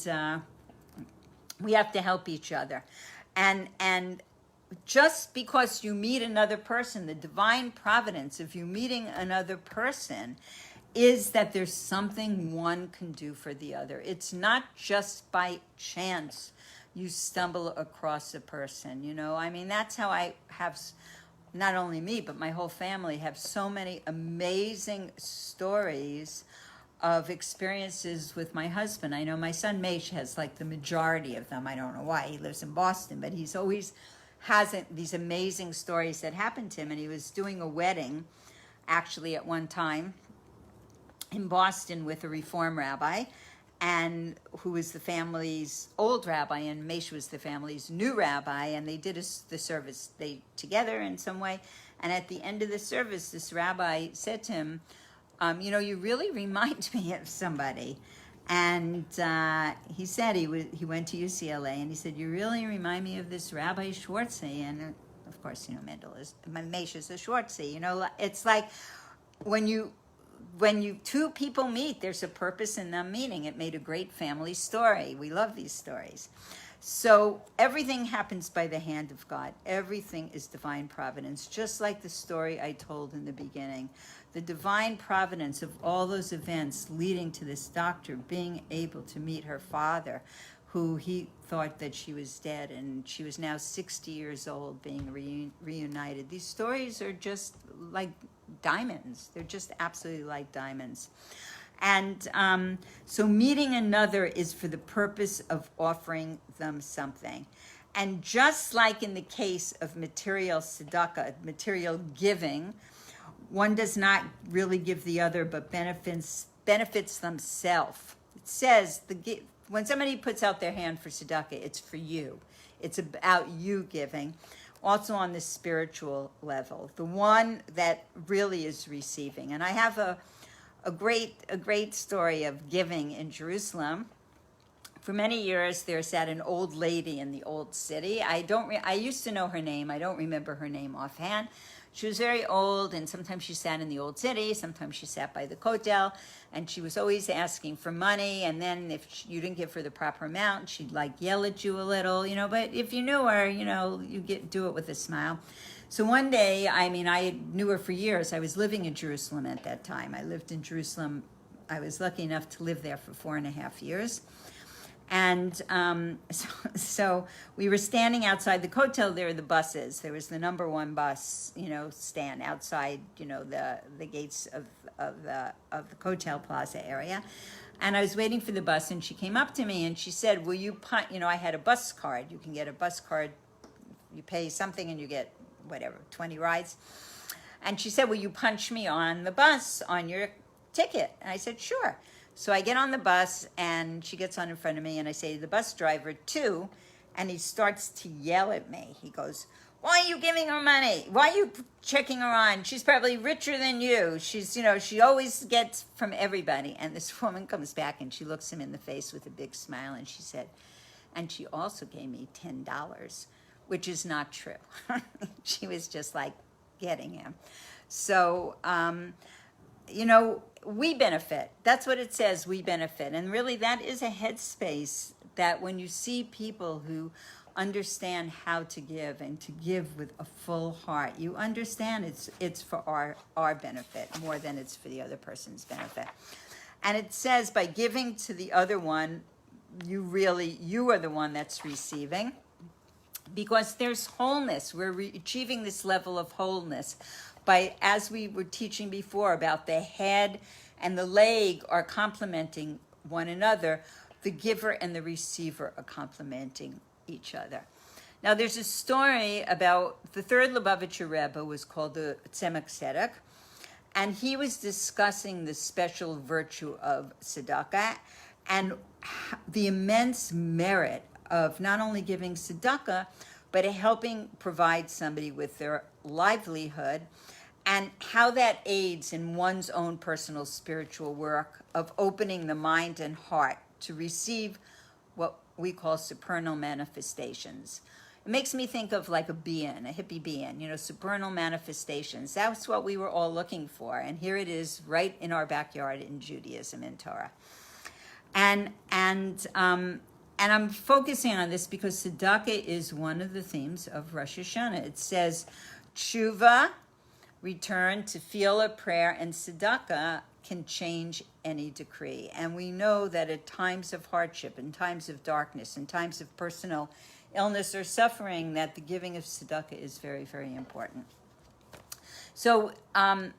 we have to help each other. And just because you meet another person, the divine providence of you meeting another person is that there's something one can do for the other. It's not just by chance you stumble across a person. That's how I have, not only me, but my whole family have so many amazing stories of experiences with my husband. I know my son Maish has like the majority of them. I don't know why. He lives in Boston, but he's always has these amazing stories that happened to him. And he was doing a wedding, actually, at one time in Boston with a Reform rabbi, and who was the family's old rabbi, and Maish was the family's new rabbi, and they did the service together in some way. And at the end of the service, this rabbi said to him, you really remind me of somebody. And he said he went to UCLA, and he said, you really remind me of this Rabbi Schwartzy. And of course, Maish is a Schwartzy. It's like when two people meet, there's a purpose in them meeting. It made a great family story. We love these stories. So everything happens by the hand of God. Everything is divine providence, just like the story I told in the beginning. The divine providence of all those events leading to this doctor being able to meet her father, who he thought that she was dead, and she was now 60 years old, being reunited. These stories are just like diamonds. They're just absolutely like diamonds. And so meeting another is for the purpose of offering them something. And just like in the case of material tzedakah, material giving, one does not really give the other, but benefits themselves. It says when somebody puts out their hand for tzedakah, it's for you. It's about you giving. Also on the spiritual level, the one that really is receiving. And I have a great story of giving in Jerusalem. For many years, there sat an old lady in the old city. I used to know her name. I don't remember her name offhand. She was very old, and sometimes she sat in the old city, sometimes she sat by the kotel, and she was always asking for money. And then if you didn't give her the proper amount, she'd yell at you a little, but if you knew her, you do it with a smile. So one day, I knew her for years. I was living in Jerusalem at that time. I lived in Jerusalem. I was lucky enough to live there for 4.5 years. And so we were standing outside the kotel. There were the buses. There was the number one bus, stand outside, the gates of the kotel plaza area. And I was waiting for the bus, and she came up to me and she said, will you I had a bus card. You can get a bus card. You pay something and you get 20 rides. And she said, will you punch me on the bus on your ticket? And I said, sure. So I get on the bus, and she gets on in front of me, and I say to the bus driver, too, and he starts to yell at me. He goes, why are you giving her money? Why are you checking her on? She's probably richer than you. She's, she always gets from everybody. And this woman comes back, and she looks him in the face with a big smile, and she said, and she also gave me $10, which is not true. She was just getting him. So, we benefit. That's what it says, we benefit. And really, that is a headspace that when you see people who understand how to give and to give with a full heart, you understand it's for our benefit more than it's for the other person's benefit. And it says by giving to the other one, you are the one that's receiving, because there's wholeness. We're achieving this level of wholeness by, as we were teaching before, about the head and the leg are complementing one another. The giver and the receiver are complementing each other. Now, there's a story about the third Lubavitcher Rebbe, was called the Tzemach Tzedek, and he was discussing the special virtue of tzedakah and the immense merit of not only giving tzedakah, but helping provide somebody with their livelihood, and how that aids in one's own personal spiritual work of opening the mind and heart to receive what we call supernal manifestations. It makes me think of like a hippie being, supernal manifestations. That's what we were all looking for. And here it is right in our backyard in Judaism, in Torah. And I'm focusing on this because tzedakah is one of the themes of Rosh Hashannah. It says, tshuva, return to feel a prayer, and tzedakah can change any decree. And we know that at times of hardship, in times of darkness, in times of personal illness or suffering, that the giving of tzedakah is very, very important. So the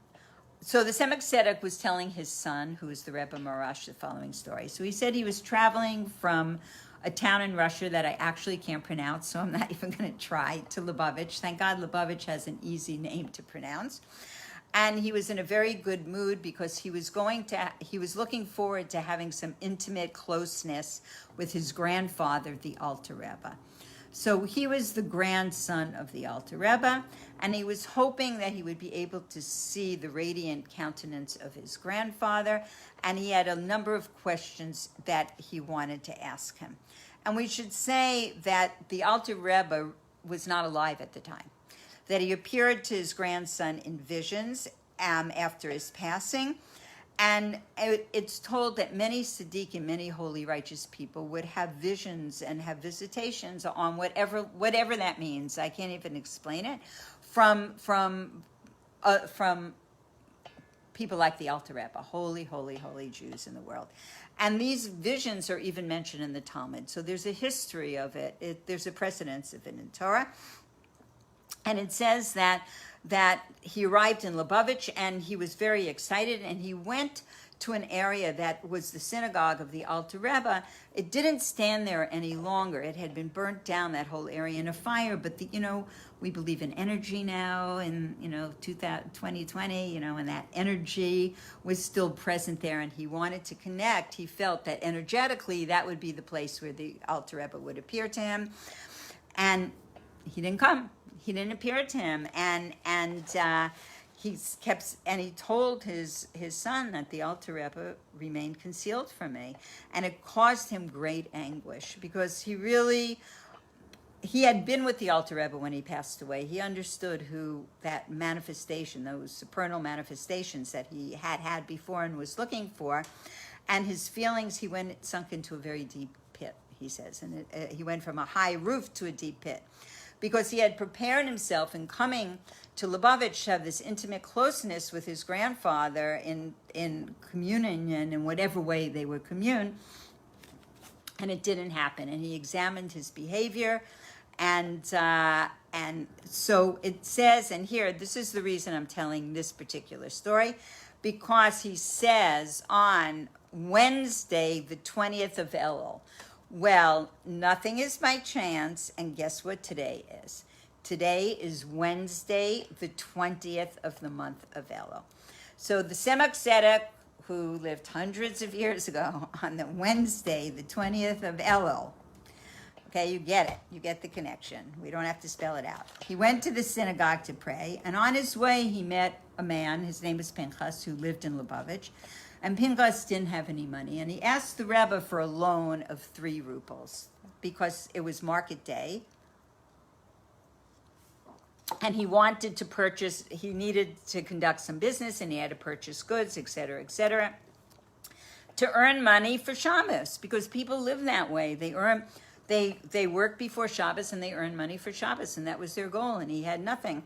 Tzemach Tzedek was telling his son, who is the Rebbe Marash, the following story. So he said he was traveling from a town in Russia that I actually can't pronounce, so I'm not even going to try, to Lubavitch. Thank God Lubavitch has an easy name to pronounce. And he was in a very good mood because he was looking forward to having some intimate closeness with his grandfather, the Alter Rebbe. So he was the grandson of the Alter Rebbe, and he was hoping that he would be able to see the radiant countenance of his grandfather, and he had a number of questions that he wanted to ask him. And we should say that the Alter Rebbe was not alive at the time, that he appeared to his grandson in visions after his passing. And it's told that many tzaddikim, many holy, righteous people would have visions and have visitations on whatever that means. I can't even explain it. From people like the Alter Rebbe, holy, holy, holy Jews in the world. And these visions are even mentioned in the Talmud. So there's a history of it. There's a precedence of it in Torah. And it says that he arrived in Lubavitch and he was very excited, and he went to an area that was the synagogue of the Alter Rebbe. It didn't stand there any longer. It had been burnt down, that whole area, in a fire. But we believe in energy now, in 2020, and that energy was still present there, and he wanted to connect. He felt that energetically that would be the place where the Alter Rebbe would appear to him, and he didn't come. He didn't appear to him, and he told his son that the Alter Rebbe remained concealed from me, and it caused him great anguish because he had been with the Alter Rebbe when he passed away. He understood who that manifestation, those supernal manifestations that he had before and was looking for, and his feelings. He sunk into a very deep pit, he says, and he went from a high roof to a deep pit, because he had prepared himself in coming to Lubavitch to have this intimate closeness with his grandfather in communion in whatever way they would commune, and it didn't happen. And he examined his behavior, and so it says, and here, this is the reason I'm telling this particular story, because he says on Wednesday, the 20th of Elul, well, nothing is by chance, and guess what today is? Today is Wednesday, the 20th of the month of Elul. So the Tzemach Tzedek, who lived hundreds of years ago, on the Wednesday, the 20th of Elul, okay, you get it. You get the connection. We don't have to spell it out. He went to the synagogue to pray, and on his way, he met a man, his name was Pinchas, who lived in Lubavitch. And Pinchas didn't have any money, and he asked the Rebbe for a loan of 3 rubles because it was market day, and he wanted to purchase. He needed to conduct some business, and he had to purchase goods, etc., to earn money for Shabbos, because people live that way. They work before Shabbos and they earn money for Shabbos, and that was their goal. And he had nothing.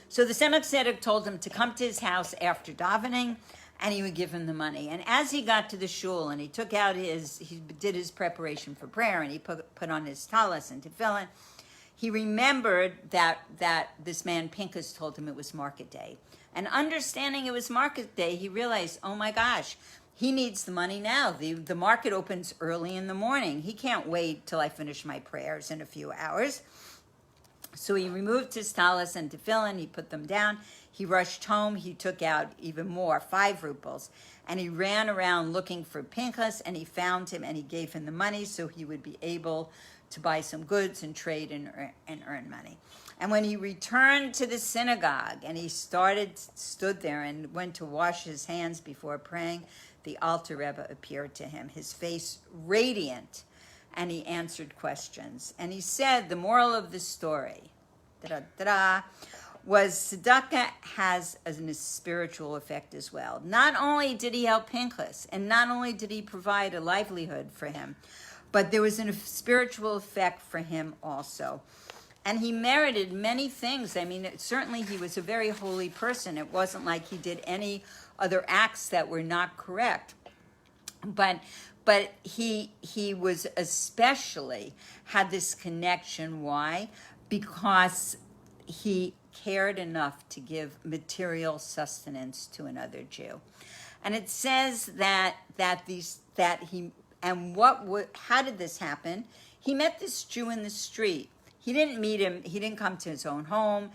So the Tzemach Tzedek told him to come to his house after davening, and he would give him the money. And as he got to the shul and he did his preparation for prayer, and he put on his talis and tefillin, he remembered that this man Pinchas told him it was market day. And understanding it was market day, he realized, oh my gosh, he needs the money now. The market opens early in the morning. He can't wait till I finish my prayers in a few hours. So he removed his talis and tefillin, he put them down. He rushed home, he took out even more, 5 rubles, and he ran around looking for Pinchas, and he found him, and he gave him the money so he would be able to buy some goods and trade and earn money. And when he returned to the synagogue and he stood there and went to wash his hands before praying, the Alter Rebbe appeared to him, his face radiant, and he answered questions. And he said, the moral of the story, was tzedakah has a spiritual effect as well. Not only did he help Pinchas, and not only did he provide a livelihood for him, but there was a spiritual effect for him also. And he merited many things. I mean, certainly he was a very holy person. It wasn't like he did any other acts that were not correct. But he was especially had this connection. Why? Because he cared enough to give material sustenance to another Jew. And it says how did this happen? He met this Jew in the street. He didn't meet him. He didn't come to his own home.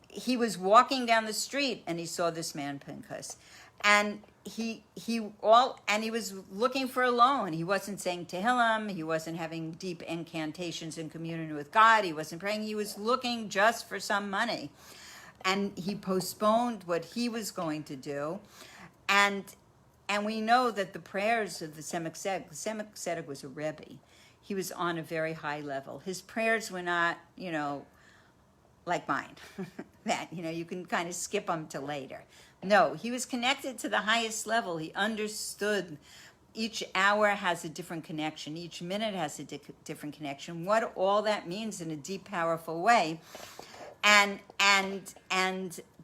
He was walking down the street and he saw this man Pinchas. And he was looking for a loan. He wasn't saying Tehillim. He wasn't having deep incantations in communion with God. He wasn't praying. He was looking just for some money. And he postponed what he was going to do. And we know that the prayers of the Tzedek was a Rebbe. He was on a very high level. His prayers were not, like mine, that, you can kind of skip them to later. No, he was connected to the highest level. He understood each hour has a different connection. Each minute has a different connection. What all that means in a deep, powerful way. And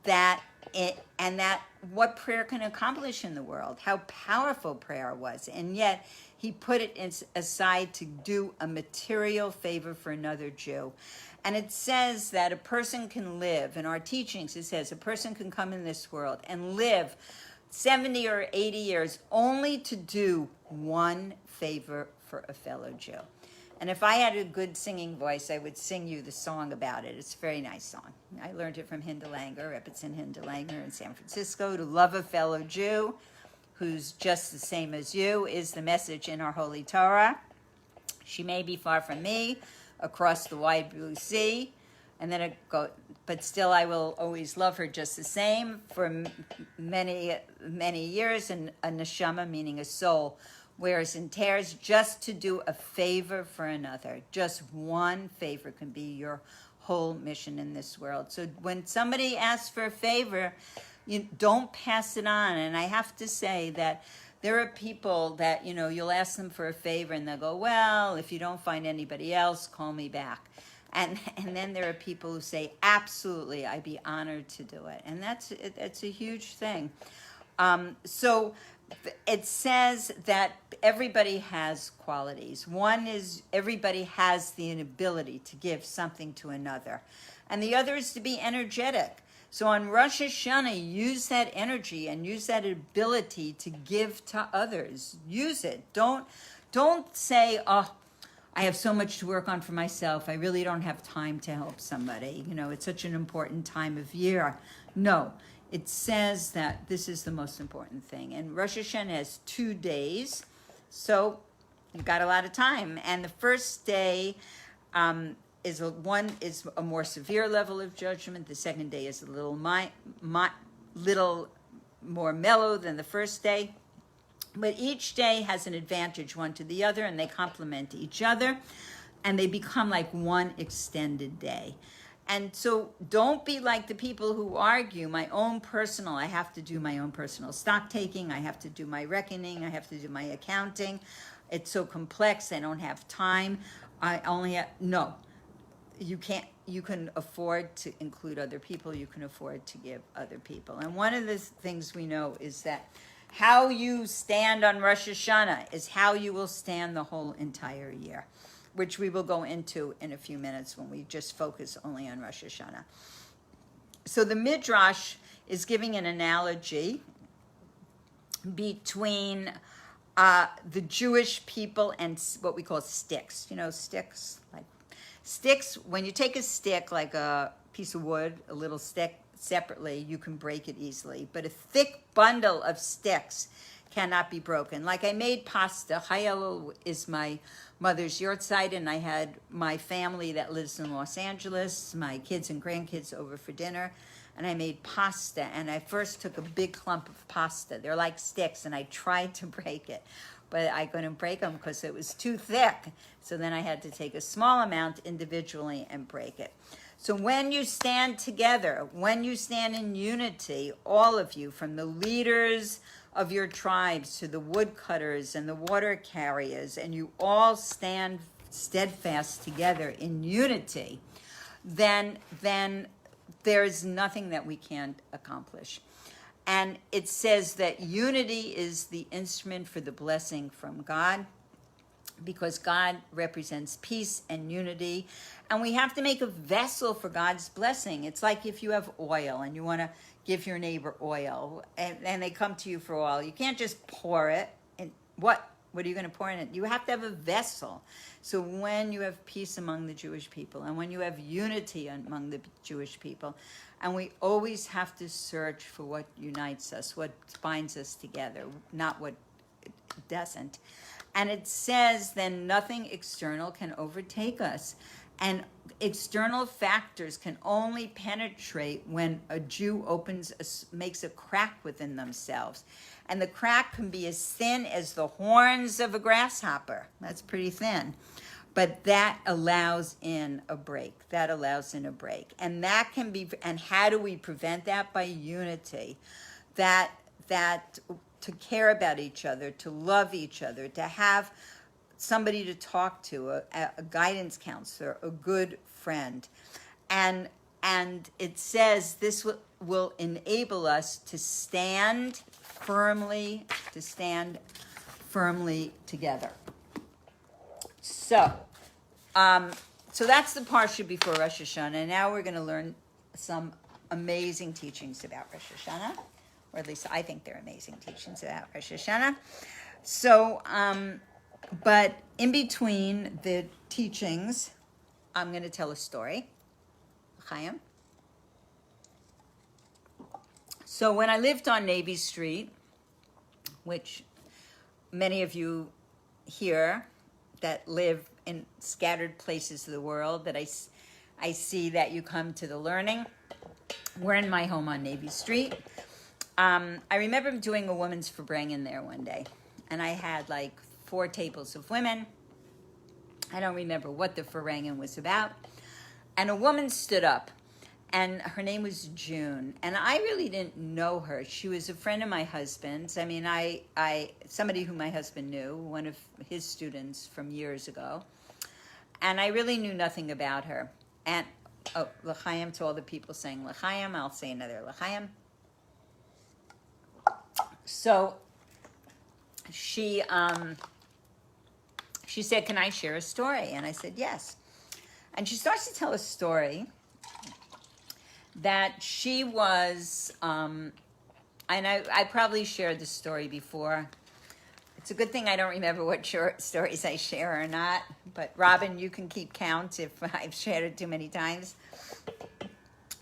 that what prayer can accomplish in the world, how powerful prayer was. And yet he put it aside to do a material favor for another Jew. And it says that a person can live, in our teachings it says a person can come in this world and live 70 or 80 years only to do one favor for a fellow Jew. And if I had a good singing voice, I would sing you the song about it. It's a very nice song. I learned it from Hindelanger, Rebbetzin Hindelanger in San Francisco. To love a fellow Jew who's just the same as you is the message in our Holy Torah. She may be far from me, across the wide blue sea, and then but still I will always love her just the same for many, many years. And a neshama, meaning a soul, wears and tears just to do a favor for another. Just one favor can be your whole mission in this world. So when somebody asks for a favor, you don't pass it on. And I have to say that there are people that, you'll ask them for a favor and they'll go, well, if you don't find anybody else, call me back. And then there are people who say, absolutely, I'd be honored to do it. And that's a huge thing. So it says that everybody has qualities. One is everybody has the ability to give something to another. And the other is to be energetic. So on Rosh Hashannah, use that energy and use that ability to give to others. Use it. Don't say, oh, I have so much to work on for myself. I really don't have time to help somebody. It's such an important time of year. No, it says that this is the most important thing. And Rosh Hashannah has 2 days, so you've got a lot of time. And the first day is a more severe level of judgment. The second day is a little more mellow than the first day. But each day has an advantage one to the other, and they complement each other, and they become like one extended day. And so don't be like the people who argue, I have to do my own personal stock taking, I have to do my reckoning, I have to do my accounting. It's so complex, I don't have time. No. You can afford to include other people. You can afford to give other people. And one of the things we know is that how you stand on Rosh Hashannah is how you will stand the whole entire year, which we will go into in a few minutes when we just focus only on Rosh Hashannah. So the Midrash is giving an analogy between the Jewish people and what we call sticks. Sticks, like sticks, when you take a stick, like a piece of wood, a little stick, separately, you can break it easily. But a thick bundle of sticks, cannot be broken. Like I made pasta. Chayel is my mother's yahrzeit, and I had my family that lives in Los Angeles, my kids and grandkids over for dinner, and I made pasta. And I first took a big clump of pasta. They're like sticks, and I tried to break it, but I couldn't break them because it was too thick. So then I had to take a small amount individually and break it. So when you stand together, when you stand in unity, all of you, from the leaders of your tribes to the woodcutters and the water carriers, and you all stand steadfast together in unity, then there is nothing that we can't accomplish. And it says that unity is the instrument for the blessing from God, because God represents peace and unity, and we have to make a vessel for God's blessing. It's like if you have oil and you want to give your neighbor oil, and they come to you for oil. You can't just pour it. And what are you going to pour in it? You have to have a vessel. So when you have peace among the Jewish people, and when you have unity among the Jewish people, and we always have to search for what unites us, what binds us together, not what doesn't. And it says then nothing external can overtake us. And external factors can only penetrate when a Jew makes a crack within themselves. And the crack can be as thin as the horns of a grasshopper. That's pretty thin. But that allows in a break. And that can be, and how do we prevent that? By unity. That to care about each other, to love each other, to have somebody to talk to, a guidance counselor, a good friend. And it says this will enable us to stand firmly together. So that's the parsha before Rosh Hashannah. And now we're going to learn some amazing teachings about Rosh Hashannah, or at least I think they're amazing teachings about Rosh Hashannah. So, but in between the teachings, I'm going to tell a story. Chaim. So when I lived on Navy Street, which many of you here that live in scattered places of the world, that I see that you come to the learning. We're in my home on Navy Street. I remember doing a women's Farbrengen there one day, and I had like 4 tables of women. I don't remember what the Farbrengen was about. And a woman stood up, and her name was June. And I really didn't know her. She was a friend of my husband's. I mean, somebody who my husband knew, one of his students from years ago. And I really knew nothing about her. And, l'chaim to all the people saying l'chaim. I'll say another l'chaim. So she said, "Can I share a story?" And I said, "Yes." And she starts to tell a story that she was, and I probably shared this story before. It's a good thing I don't remember what stories I share or not. But Robin, you can keep count if I've shared it too many times.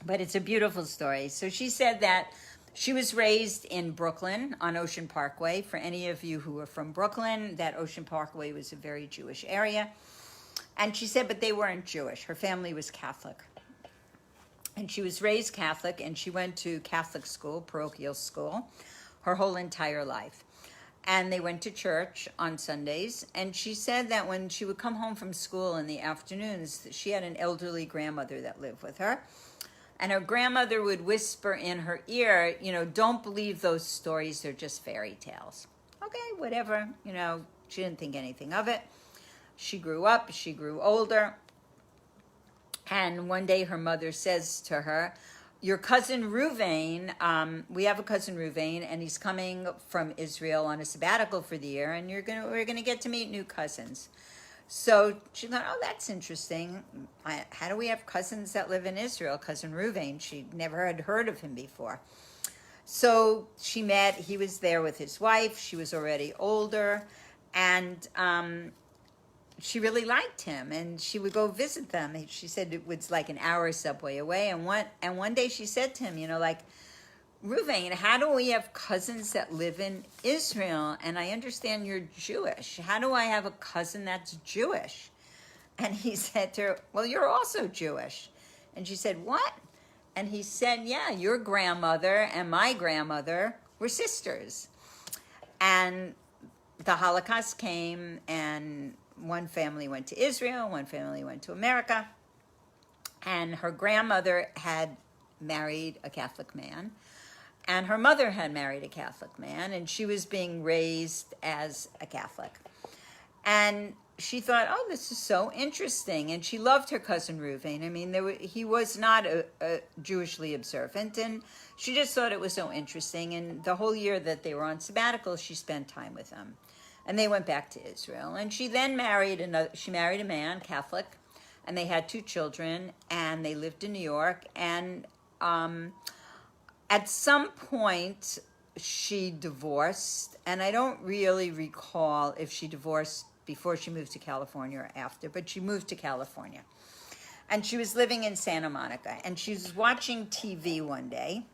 But it's a beautiful story. So she said that she was raised in Brooklyn on Ocean Parkway. For any of you who are from Brooklyn, that Ocean Parkway was a very Jewish area. And she said, but they weren't Jewish. Her family was Catholic. And she was raised Catholic, and she went to Catholic school, parochial school, her whole entire life. And they went to church on Sundays. And she said that when she would come home from school in the afternoons, she had an elderly grandmother that lived with her. And her grandmother would whisper in her ear, don't believe those stories, they're just fairy tales. Okay, whatever, she didn't think anything of it. She grew up, she grew older. And one day her mother says to her, your cousin Ruvain, we have a cousin Ruvain, and he's coming from Israel on a sabbatical for the year, and we're gonna get to meet new cousins. So she thought, oh, that's interesting. How do we have cousins that live in Israel? Cousin Ruvain, she never had heard of him before. So she met, he was there with his wife. She was already older, and she really liked him, and she would go visit them. She said it was like an hour subway away, and one day she said to him, Reuven, how do we have cousins that live in Israel? And I understand you're Jewish. How do I have a cousin that's Jewish? And he said to her, well, you're also Jewish. And she said, what? And he said, yeah, your grandmother and my grandmother were sisters. And the Holocaust came, and one family went to Israel, one family went to America. And her grandmother had married a Catholic man, and her mother had married a Catholic man, and she was being raised as a Catholic. And she thought, oh, this is so interesting. And she loved her cousin Reuven. I mean, he was not a Jewishly observant, and she just thought it was so interesting. And the whole year that they were on sabbatical, she spent time with him. And they went back to Israel. And she then married a man, Catholic, and they had 2 children, and they lived in New York. And at some point, she divorced, and I don't really recall if she divorced before she moved to California or after, but she moved to California. And she was living in Santa Monica, and she was watching TV one day,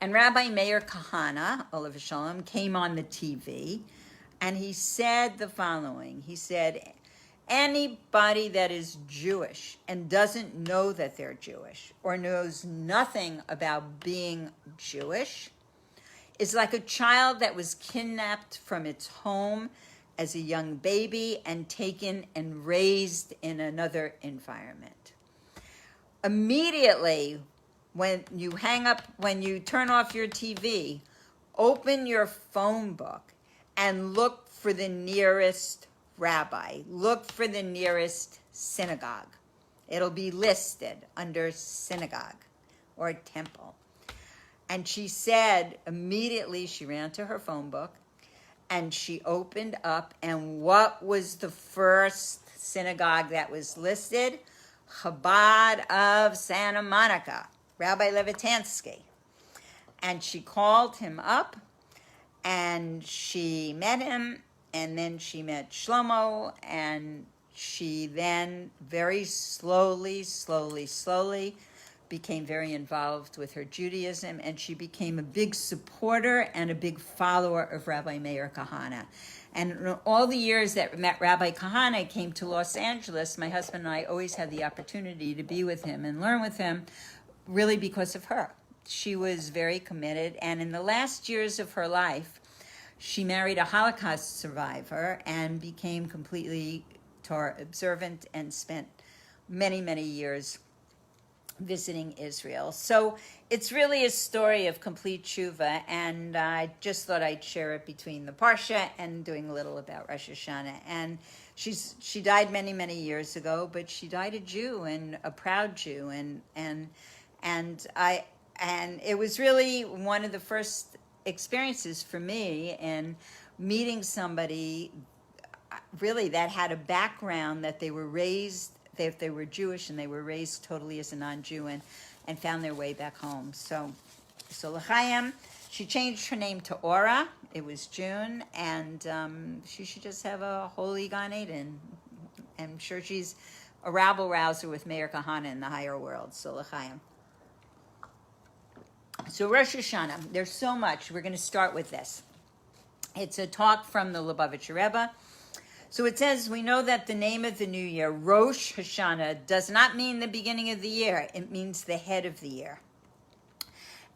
and Rabbi Meir Kahana, Olav Shalom, came on the TV, and he said the following. He said, anybody that is Jewish and doesn't know that they're Jewish or knows nothing about being Jewish is like a child that was kidnapped from its home as a young baby and taken and raised in another environment. Immediately, when you turn off your TV, open your phone book and look for the nearest rabbi. Look for the nearest synagogue. It'll be listed under synagogue or temple. And she said immediately she ran to her phone book and she opened up, and what was the first synagogue that was listed? Chabad of Santa Monica, Rabbi Levitansky. And she called him up, and she met him, and then she met Shlomo, and she then very slowly became very involved with her Judaism, and she became a big supporter and a big follower of Rabbi Meir Kahana. And in all the years that Rabbi Kahana came to Los Angeles, my husband and I always had the opportunity to be with him and learn with him, really because of her. She was very committed, and in the last years of her life, she married a Holocaust survivor and became completely Torah observant and spent many, many years visiting Israel. So it's really a story of complete tshuva, and I just thought I'd share it between the Parsha and doing a little about Rosh Hashannah. And she died many, many years ago, but she died a Jew and a proud Jew, and it was really one of the first experiences for me in meeting somebody really that had a background that they were raised, that they were Jewish and they were raised totally as a non-Jew and found their way back home. So L'chaim, she changed her name to Ora. It was June, and she should just have a holy Gan Eden. I'm sure she's a rabble rouser with Meir Kahana in the higher world. So L'chaim. So Rosh Hashannah, there's so much. We're going to start with this. It's a talk from the Lubavitcher Rebbe. So it says, we know that the name of the new year, Rosh Hashannah, does not mean the beginning of the year. It means the head of the year.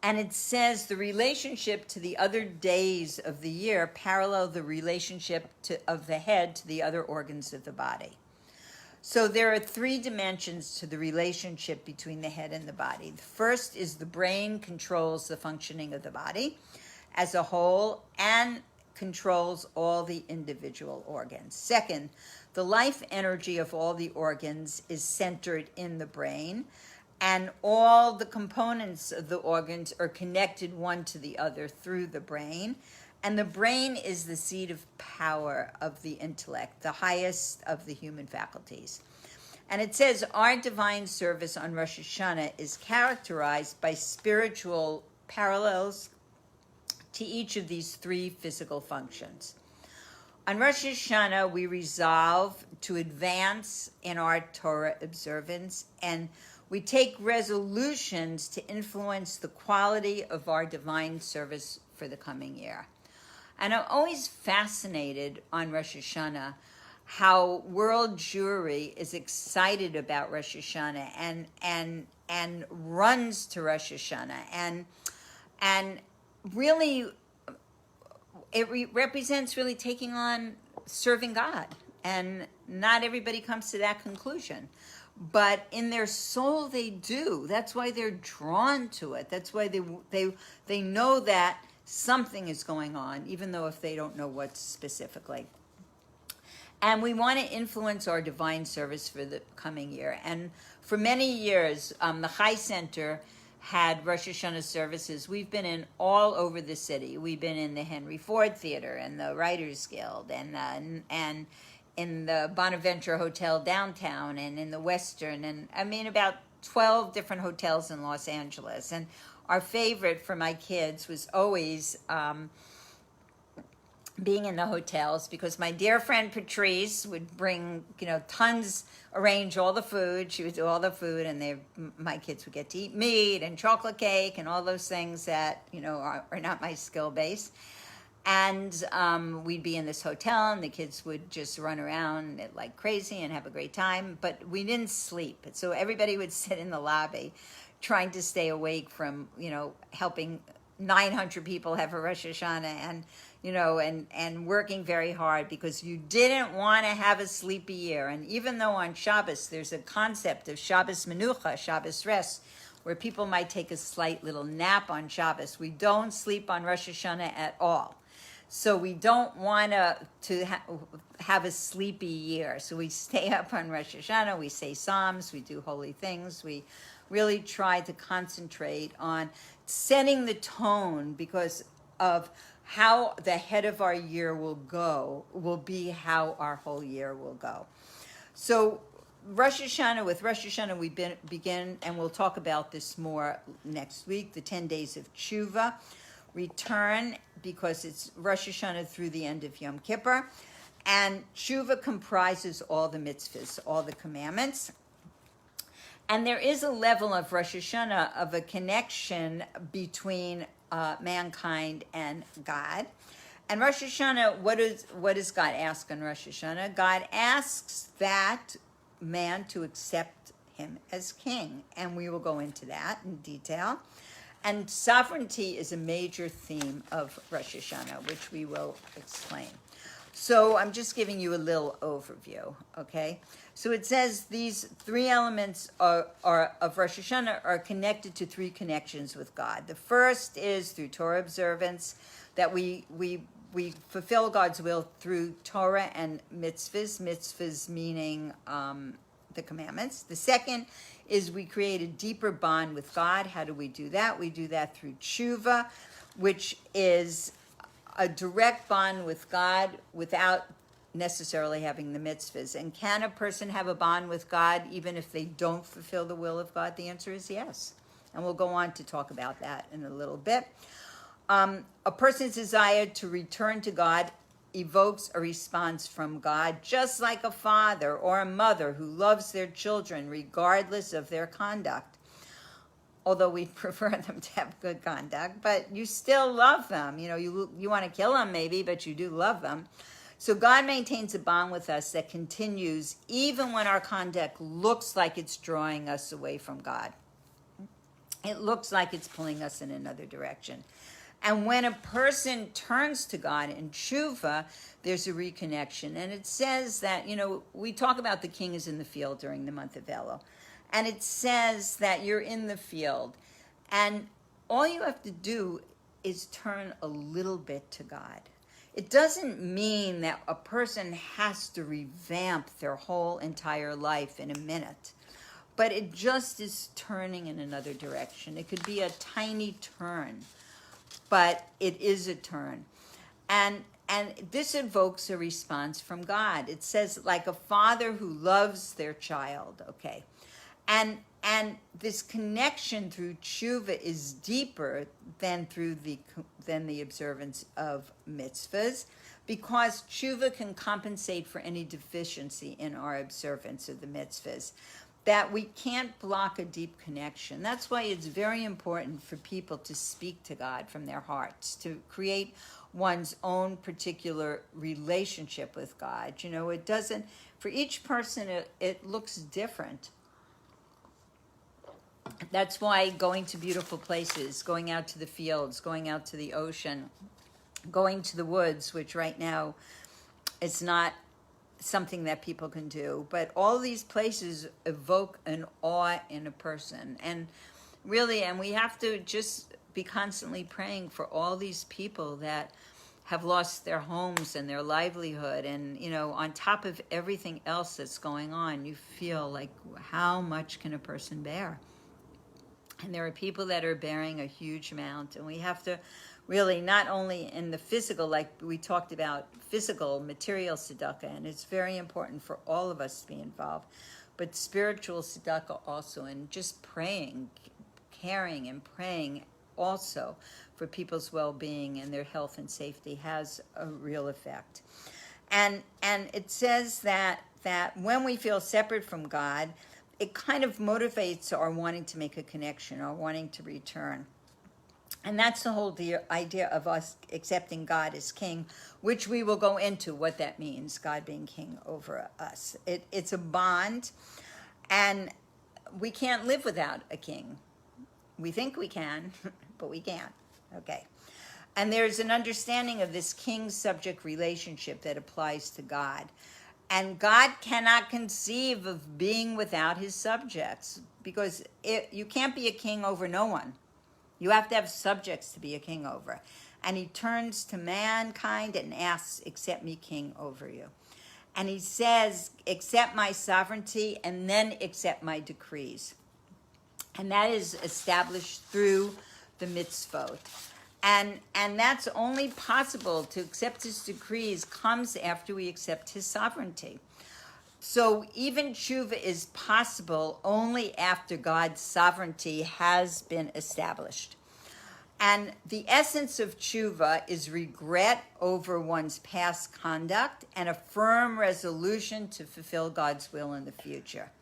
And it says the relationship to the other days of the year parallel the relationship of the head to the other organs of the body. So there are 3 dimensions to the relationship between the head and the body. The first is the brain controls the functioning of the body as a whole and controls all the individual organs. Second, the life energy of all the organs is centered in the brain, and all the components of the organs are connected one to the other through the brain. And the brain is the seat of power of the intellect, the highest of the human faculties. And it says our divine service on Rosh Hashannah is characterized by spiritual parallels to each of these 3 physical functions. On Rosh Hashannah, we resolve to advance in our Torah observance, and We take resolutions to influence the quality of our divine service for the coming year. And I'm always fascinated on Rosh Hashanah how world Jewry is excited about Rosh Hashanah and runs to Rosh Hashanah and really it represents really taking on serving God. And not everybody comes to that conclusion. But in their soul, they do. That's why they're drawn to it. That's why they know that something is going on, even though if they don't know what specifically. And we want to influence our divine service for the coming year. And for many years, the Chai Center had Rosh Hashanah services. We've been in all over the city. We've been in the Henry Ford Theater and the Writers Guild and in the Bonaventure Hotel downtown and in the Western, and I mean about 12 different hotels in Los Angeles. And our favorite for my kids was always being in the hotels, because my dear friend Patrice would bring, tons, arrange all the food. She would do all the food, and my kids would get to eat meat and chocolate cake and all those things that, are not my skill base. And we'd be in this hotel, and the kids would just run around like crazy and have a great time. But we didn't sleep. So everybody would sit in the lobby trying to stay awake from, helping 900 people have a Rosh Hashanah and working very hard, because you didn't want to have a sleepy year. And even though on Shabbos there's a concept of Shabbos Menucha, Shabbos rest, where people might take a slight little nap on Shabbos, we don't sleep on Rosh Hashanah at all. So we don't want to have a sleepy year. So we stay up on Rosh Hashanah, we say Psalms, we do holy things, we really try to concentrate on setting the tone, because of how the head of our year will be how our whole year will go. So with Rosh Hashanah we begin, and we'll talk about this more next week, the 10 days of Tshuva, return, because it's Rosh Hashanah through the end of Yom Kippur. And Tshuva comprises all the mitzvahs, all the commandments. And there is a level of Rosh Hashanah of a connection between mankind and God. And Rosh Hashanah, what does God ask on Rosh Hashanah? God asks that man to accept him as king. And we will go into that in detail. And sovereignty is a major theme of Rosh Hashanah, which we will explain. So I'm just giving you a little overview, okay? So it says these three elements of Rosh Hashanah are connected to three connections with God. The first is through Torah observance, that we fulfill God's will through Torah and mitzvahs meaning the commandments. The second is we create a deeper bond with God. How do we do that? We do that through tshuva, which is a direct bond with God without necessarily having the mitzvahs. And can a person have a bond with God even if they don't fulfill the will of God? The answer is yes. And we'll go on to talk about that in a little bit. A person's desire to return to God evokes a response from God, just like a father or a mother who loves their children regardless of their conduct. Although we prefer them to have good conduct, but you still love them. You want to kill them maybe, but you do love them. So God maintains a bond with us that continues even when our conduct looks like it's drawing us away from God. It looks like it's pulling us in another direction. And when a person turns to God in tshuva, there's a reconnection. And it says that, we talk about the king is in the field during the month of Elul. And it says that you're in the field. And all you have to do is turn a little bit to God. It doesn't mean that a person has to revamp their whole entire life in a minute. But it just is turning in another direction. It could be a tiny turn, but it is a turn. And this evokes a response from God. It says, like a father who loves their child, okay? And this connection through tshuva is deeper than the observance of mitzvahs, because tshuva can compensate for any deficiency in our observance of the mitzvahs. that we can't block a deep connection. That's why it's very important for people to speak to God from their hearts, to create one's own particular relationship with God. You know, it doesn't, for each person, it looks different. That's why going to beautiful places, going out to the fields, going out to the ocean, going to the woods, which right now is not something that people can do, but all these places evoke an awe in a person. And really, and we have to just be constantly praying for all these people that have lost their homes and their livelihood. And, you know, on top of everything else that's going on, you feel like, how much can a person bear? And there are people that are bearing a huge amount, and we have to really, not only in the physical, like we talked about, physical, material tzedakah, and it's very important for all of us to be involved, but spiritual tzedakah also, and just praying, caring and praying also for people's well-being and their health and safety has a real effect. And it says that when we feel separate from God, it kind of motivates our wanting to make a connection, our wanting to return. And that's the whole idea of us accepting God as king, which we will go into what that means, God being king over us. It's a bond, and we can't live without a king. We think we can, but we can't. Okay. And there's an understanding of this king-subject relationship that applies to God. And God cannot conceive of being without his subjects, because you can't be a king over no one. You have to have subjects to be a king over. And he turns to mankind and asks, accept me king over you. And he says, accept my sovereignty and then accept my decrees. And that is established through the mitzvot. And that's only possible. To accept his decrees comes after we accept his sovereignty. So even tshuva is possible only after God's sovereignty has been established. And the essence of tshuva is regret over one's past conduct and a firm resolution to fulfill God's will in the future.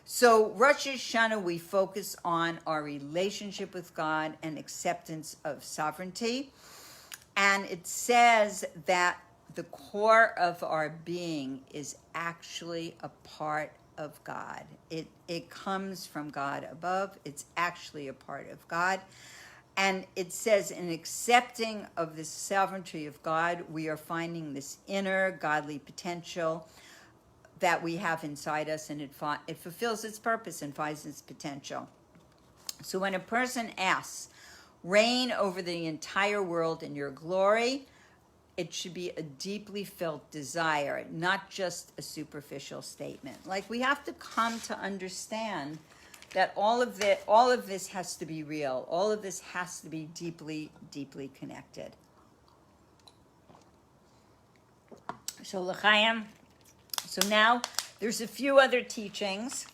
So Rosh Hashannah, we focus on our relationship with God and acceptance of sovereignty. And it says that the core of our being is actually a part of God. It comes from God above. It's actually a part of God. And it says, in accepting of the sovereignty of God, we are finding this inner godly potential that we have inside us, and it fulfills its purpose and finds its potential. So when a person asks, reign over the entire world in your glory, it should be a deeply felt desire, not just a superficial statement. Like, we have to come to understand that all of this has to be real. All of this has to be deeply, deeply connected. So l'chaim. So now there's a few other teachings.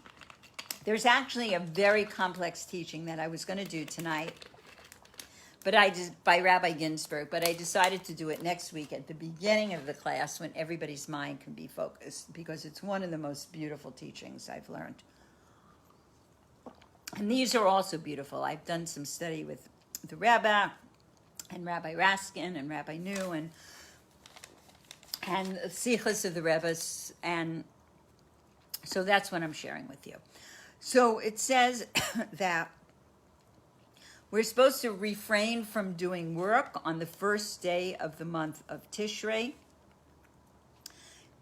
There's actually a very complex teaching that I was going to do tonight, by Rabbi Ginsburg, but I decided to do it next week at the beginning of the class when everybody's mind can be focused, because it's one of the most beautiful teachings I've learned. And these are also beautiful. I've done some study with the Rebbe and Rabbi Raskin and Rabbi New and Sichos of the Rebbe's, and so that's what I'm sharing with you. So it says that we're supposed to refrain from doing work on the first day of the month of Tishrei.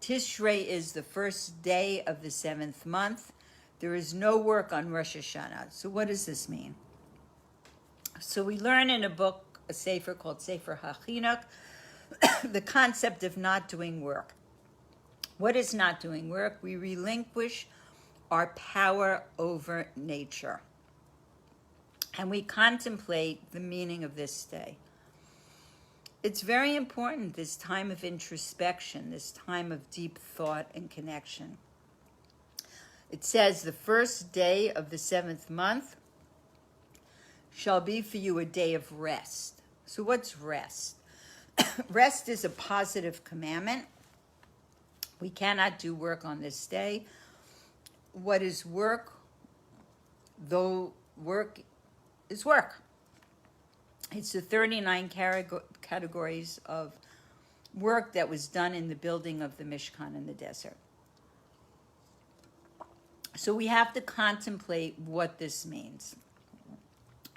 Tishrei is the first day of the 7th month. There is no work on Rosh Hashannah. So what does this mean? So we learn in a book, a sefer called Sefer HaChinuch, the concept of not doing work. What is not doing work? We relinquish our power over nature. And we contemplate the meaning of this day. It's very important, this time of introspection, this time of deep thought and connection. It says, the first day of the 7th month shall be for you a day of rest. So what's rest? Rest is a positive commandment. We cannot do work on this day. what is work, though work is work. It's the 39 categories of work that was done in the building of the Mishkan in the desert. So we have to contemplate what this means.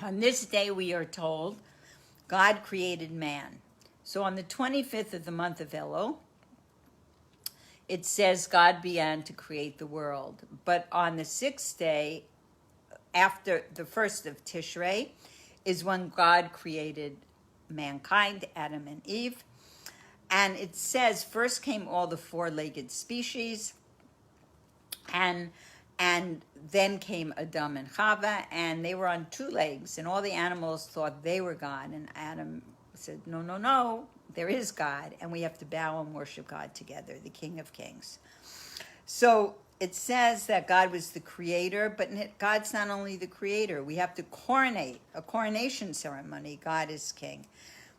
On this day, we are told, God created man. So on the 25th of the month of Elul, it says God began to create the world. But on the 6th day, after the 1st of Tishrei, is when God created mankind, Adam and Eve. And it says, first came all the four-legged species, and then came Adam and Chava, and they were on two legs, and all the animals thought they were God. And Adam said, no, no, no, there is God, and we have to bow and worship God together, the King of Kings. So it says that God was the creator, but God's not only the creator. We have to coronate, a coronation ceremony. God is king.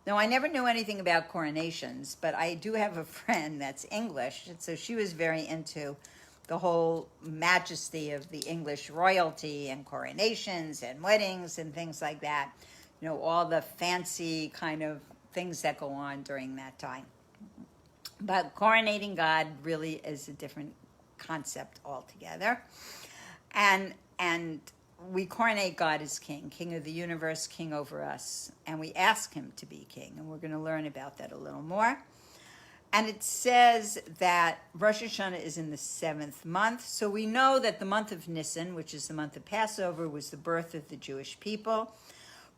Now, I never knew anything about coronations, but I do have a friend that's English, and so she was very into the whole majesty of the English royalty and coronations and weddings and things like that. You know, all the fancy kind of things that go on during that time. But coronating God really is a different concept altogether. And we coronate God as king, king of the universe, king over us. And we ask him to be king. And we're going to learn about that a little more. And it says that Rosh Hashannah is in the 7th month. So we know that the month of Nisan, which is the month of Passover, was the birth of the Jewish people.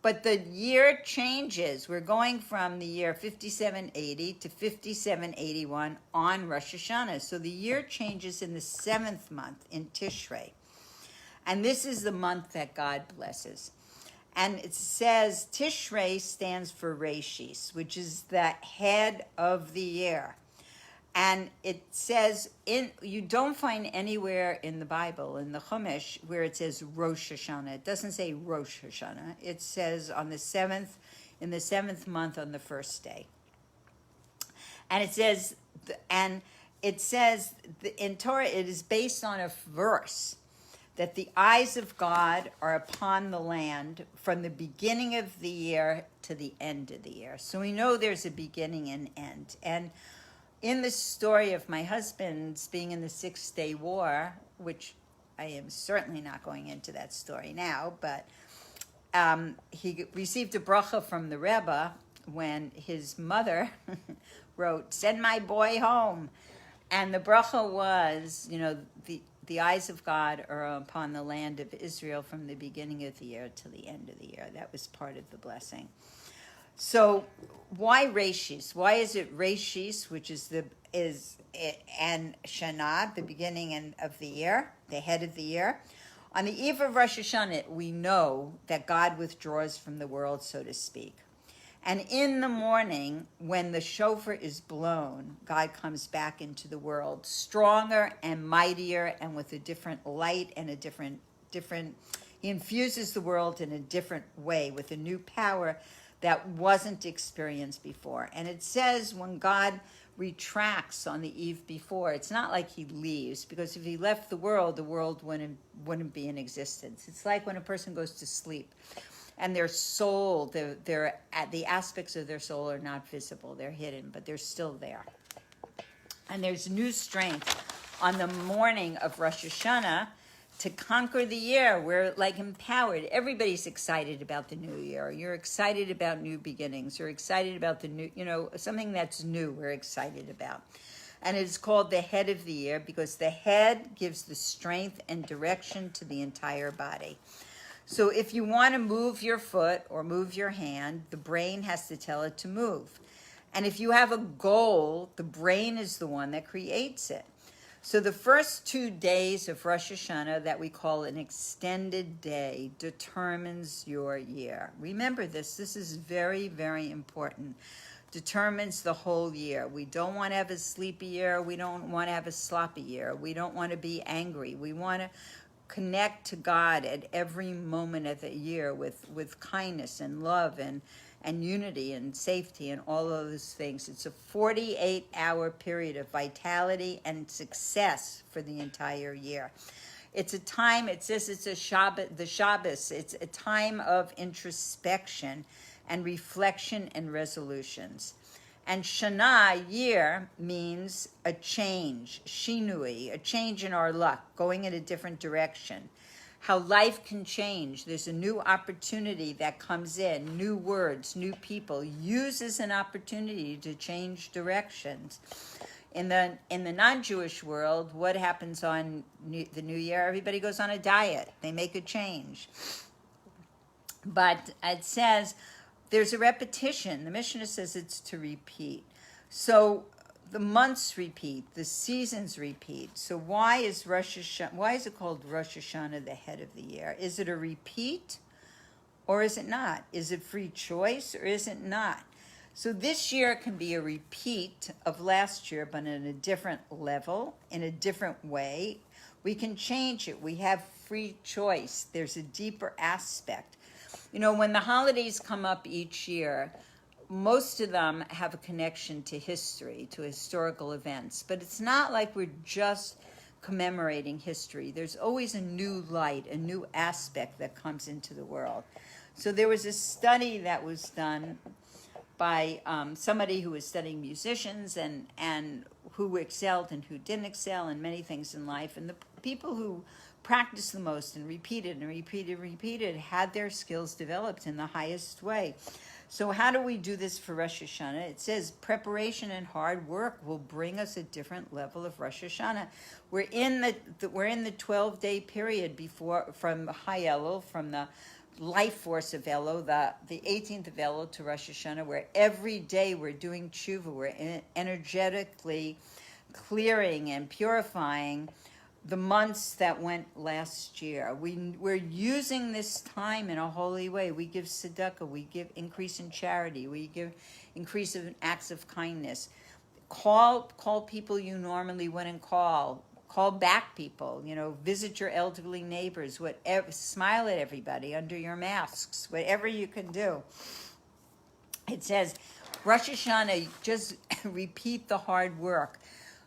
But the year changes. We're going from the year 5780 to 5781 on Rosh Hashannah. So the year changes in the 7th month in Tishrei. And this is the month that God blesses. And it says Tishrei stands for Reshis, which is the head of the year. And it says, you don't find anywhere in the Bible, in the Chumash, where it says Rosh Hashannah. It doesn't say Rosh Hashannah. It says on the 7th, in the 7th month on the first day. And it says, in Torah, it is based on a verse that the eyes of God are upon the land from the beginning of the year to the end of the year. So we know there's a beginning and end. And in the story of my husband's being in the 6-Day War, which I am certainly not going into that story now, but he received a bracha from the Rebbe when his mother wrote, "Send my boy home." And the bracha was, you know, the eyes of God are upon the land of Israel from the beginning of the year to the end of the year. That was part of the blessing. So why Reshis? Why is it Reshis, which is and Shana, the beginning of the year, the head of the year? On the eve of Rosh Hashannah, we know that God withdraws from the world, so to speak. And in the morning, when the shofar is blown, God comes back into the world, stronger and mightier and with a different light and a different, he infuses the world in a different way with a new power that wasn't experienced before. And it says when God retracts on the eve before, it's not like he leaves, because if he left the world wouldn't be in existence. It's like when a person goes to sleep and their soul, the aspects of their soul are not visible. They're hidden, but they're still there. And there's new strength on the morning of Rosh Hashannah to conquer the year. We're like empowered. Everybody's excited about the new year. You're excited about new beginnings. You're excited about the new, something that's new we're excited about. And it's called the head of the year because the head gives the strength and direction to the entire body. So if you want to move your foot or move your hand, the brain has to tell it to move. And if you have a goal, the brain is the one that creates it. So the first 2 days of Rosh Hashannah that we call an extended day determines your year. Remember this. This is very, very important. Determines the whole year. We don't want to have a sleepy year. We don't want to have a sloppy year. We don't want to be angry. We want to connect to God at every moment of the year with kindness and love and unity and safety and all of those things. It's a 48-hour period of vitality and success for the entire year. It's a time, it says it's a Shabbat, the Shabbos. It's a time of introspection and reflection and resolutions. And Shana, year, means a change, shinui, a change in our luck, going in a different direction. How life can change. There's a new opportunity that comes in, new words, new people. Use as an opportunity to change directions. In the non-Jewish world, what happens on the New Year? Everybody goes on a diet. They make a change. But it says there's a repetition. The Mishnah says it's to repeat. So the months repeat, the seasons repeat. So why is it called Rosh Hashannah, the head of the year? Is it a repeat or is it not? Is it free choice or is it not? So this year can be a repeat of last year, but in a different level, in a different way. We can change it. We have free choice. There's a deeper aspect. You know, when the holidays come up each year, most of them have a connection to history, to historical events. But it's not like we're just commemorating history. There's always a new light, a new aspect that comes into the world. So there was a study that was done by somebody who was studying musicians and who excelled and who didn't excel in many things in life. And the people who practiced the most and repeated had their skills developed in the highest way. So how do we do this for Rosh Hashannah? It says preparation and hard work will bring us a different level of Rosh Hashannah. We're in the 12-day period from High Elul, from the life force of Elul, the 18th of Elul to Rosh Hashannah, where every day we're doing tshuva, we're energetically clearing and purifying the months that went last year. We're using this time in a holy way. We give tzedakah, we give increase in charity, we give increase in acts of kindness. Call people you normally wouldn't call. Call back people, visit your elderly neighbors, whatever, smile at everybody under your masks, whatever you can do. It says, Rosh Hashannah, just repeat the hard work.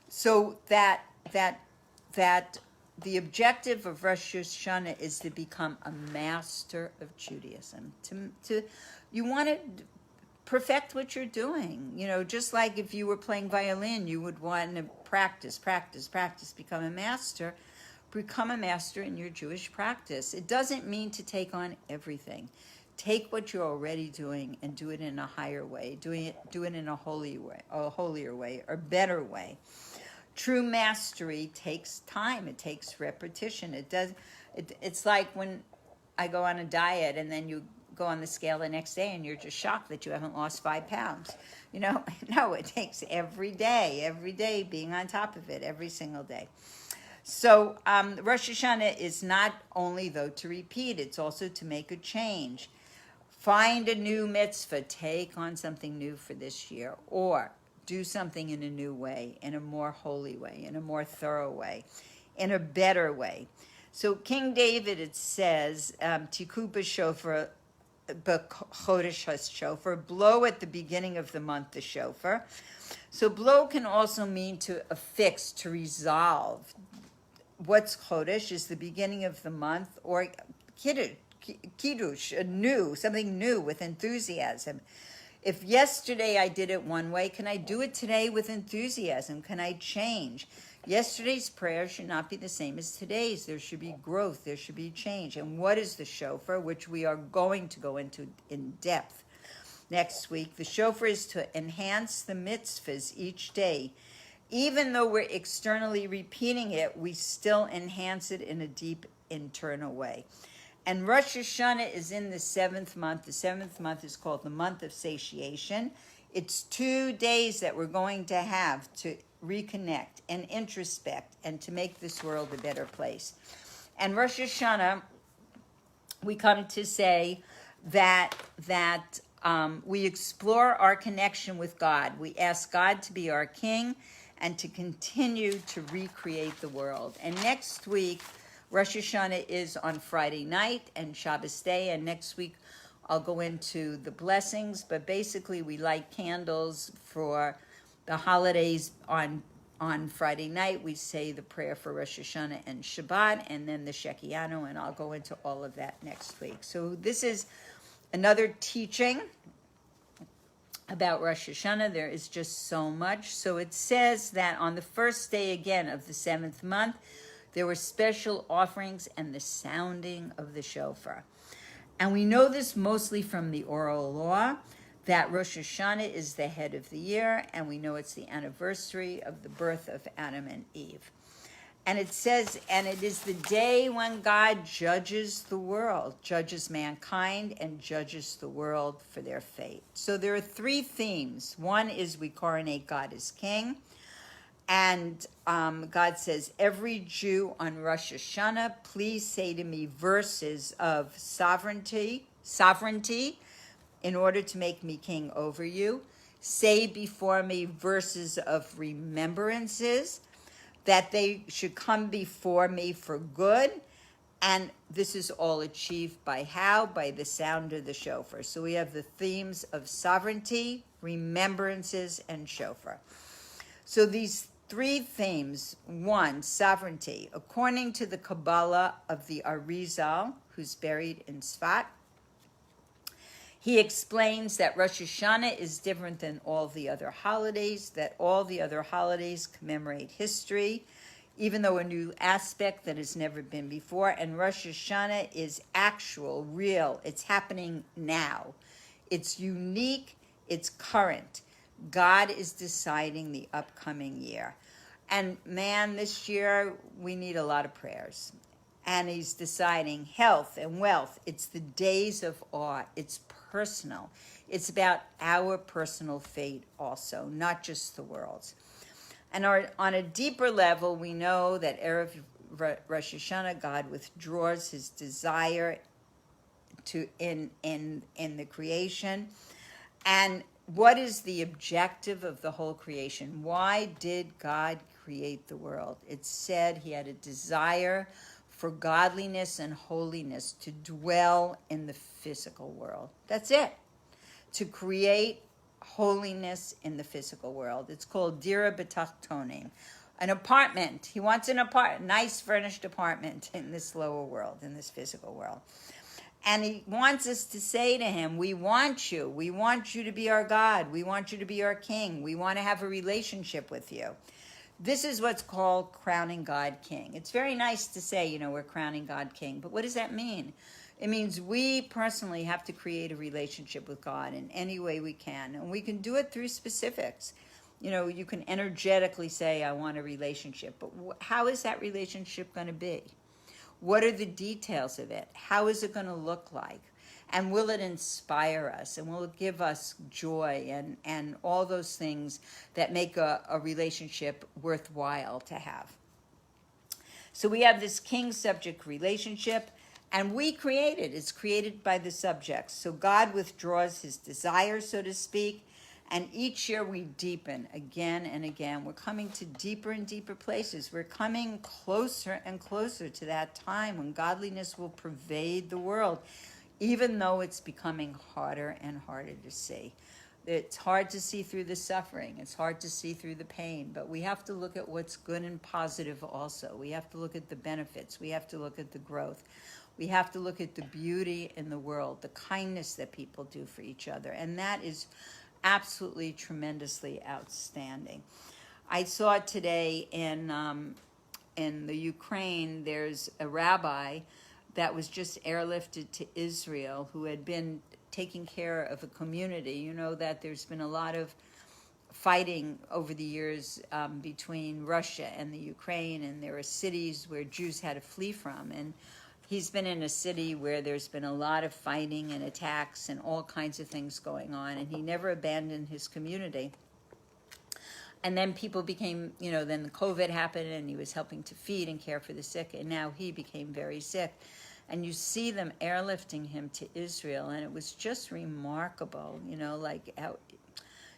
So that the objective of Rosh Hashannah is to become a master of Judaism. You want to perfect what you're doing. Just like if you were playing violin, you would want to practice, become a master in your Jewish practice. It doesn't mean to take on everything. Take what you're already doing and do it in a higher way. Do it in a holier way, or better way. True mastery takes time. It takes repetition. It's like when I go on a diet and then you go on the scale the next day and you're just shocked that you haven't lost 5 pounds. No, it takes every day being on top of it, every single day. So Rosh Hashannah is not only, though, to repeat, it's also to make a change. Find a new mitzvah, take on something new for this year, or do something in a new way, in a more holy way, in a more thorough way, in a better way. So King David, it says, Tiku b'shofar b'chodesh hashofar, blow at the beginning of the month the shofar. So blow can also mean to affix, to resolve. What's chodesh is the beginning of the month, or kiddush, something new with enthusiasm. If yesterday I did it one way, can I do it today with enthusiasm? Can I change? Yesterday's prayer should not be the same as today's. There should be growth. There should be change. And what is the shofar, which we are going to go into in depth next week? The shofar is to enhance the mitzvahs each day. Even though we're externally repeating it, we still enhance it in a deep internal way. And Rosh Hashannah is in the 7th month. The 7th month is called the month of satiation. It's 2 days that we're going to have to reconnect and introspect and to make this world a better place. And Rosh Hashannah, we come to say that we explore our connection with God. We ask God to be our king and to continue to recreate the world. And next week, Rosh Hashannah is on Friday night and Shabbos day, and next week I'll go into the blessings, but basically we light candles for the holidays on on Friday night, we say the prayer for Rosh Hashannah and Shabbat, and then the Shekianu, and I'll go into all of that next week. So this is another teaching about Rosh Hashanah. There is just so much. So it says that on the first day again of the 7th month, there were special offerings and the sounding of the shofar. And we know this mostly from the oral law, that Rosh Hashanah is the head of the year, and we know it's the anniversary of the birth of Adam and Eve. And it says, and it is the day when God judges the world, judges mankind, and judges the world for their fate. So there are three themes. One is we coronate God as king. And God says, every Jew on Rosh Hashanah, please say to me verses of sovereignty, in order to make me king over you. Say before me verses of remembrances, that they should come before me for good. And this is all achieved by how? By the sound of the shofar. So we have the themes of sovereignty, remembrances, and shofar. So these three themes. One, sovereignty. According to the Kabbalah of the Arizal, who's buried in Sfat, he explains that Rosh Hashanah is different than all the other holidays, that all the other holidays commemorate history, even though a new aspect that has never been before. And Rosh Hashanah is actual, real. It's happening now. It's unique. It's current. God is deciding the upcoming year. And man, this year we need a lot of prayers. And he's deciding health and wealth. It's the days of awe. It's personal. It's about our personal fate also, not just the world's. And on a deeper level, we know that Erev Rosh Hashanah, God withdraws his desire in the creation. And what is the objective of the whole creation? Why did God create the world? It said he had a desire for godliness and holiness to dwell in the physical world. That's it. To create holiness in the physical world. It's called Dira B'Tachtonim. An apartment. He wants an nice furnished apartment in this lower world, in this physical world. And he wants us to say to him, we want you. We want you to be our God. We want you to be our king. We want to have a relationship with you. This is what's called crowning God king. It's very nice to say, we're crowning God king. But what does that mean? It means we personally have to create a relationship with God in any way we can. And we can do it through specifics. You can energetically say, I want a relationship. But how is that relationship going to be? What are the details of it? How is it going to look like? And will it inspire us? And will it give us joy and all those things that make a relationship worthwhile to have? So we have this king-subject relationship, and we create it. It's created by the subjects. So God withdraws his desire, so to speak, and each year we deepen again and again. We're coming to deeper and deeper places. We're coming closer and closer to that time when godliness will pervade the world, even though it's becoming harder and harder to see. It's hard to see through the suffering. It's hard to see through the pain. But we have to look at what's good and positive also. We have to look at the benefits. We have to look at the growth. We have to look at the beauty in the world, the kindness that people do for each other. And that is absolutely tremendously outstanding. I saw today in the Ukraine, there's a rabbi that was just airlifted to Israel who had been taking care of a community. You know that there's been a lot of fighting over the years between Russia and the Ukraine, and there are cities where Jews had to flee from. And he's been in a city where there's been a lot of fighting and attacks and all kinds of things going on, and he never abandoned his community. And then people became, then the COVID happened, and he was helping to feed and care for the sick, and now he became very sick. And you see them airlifting him to Israel, and it was just remarkable, how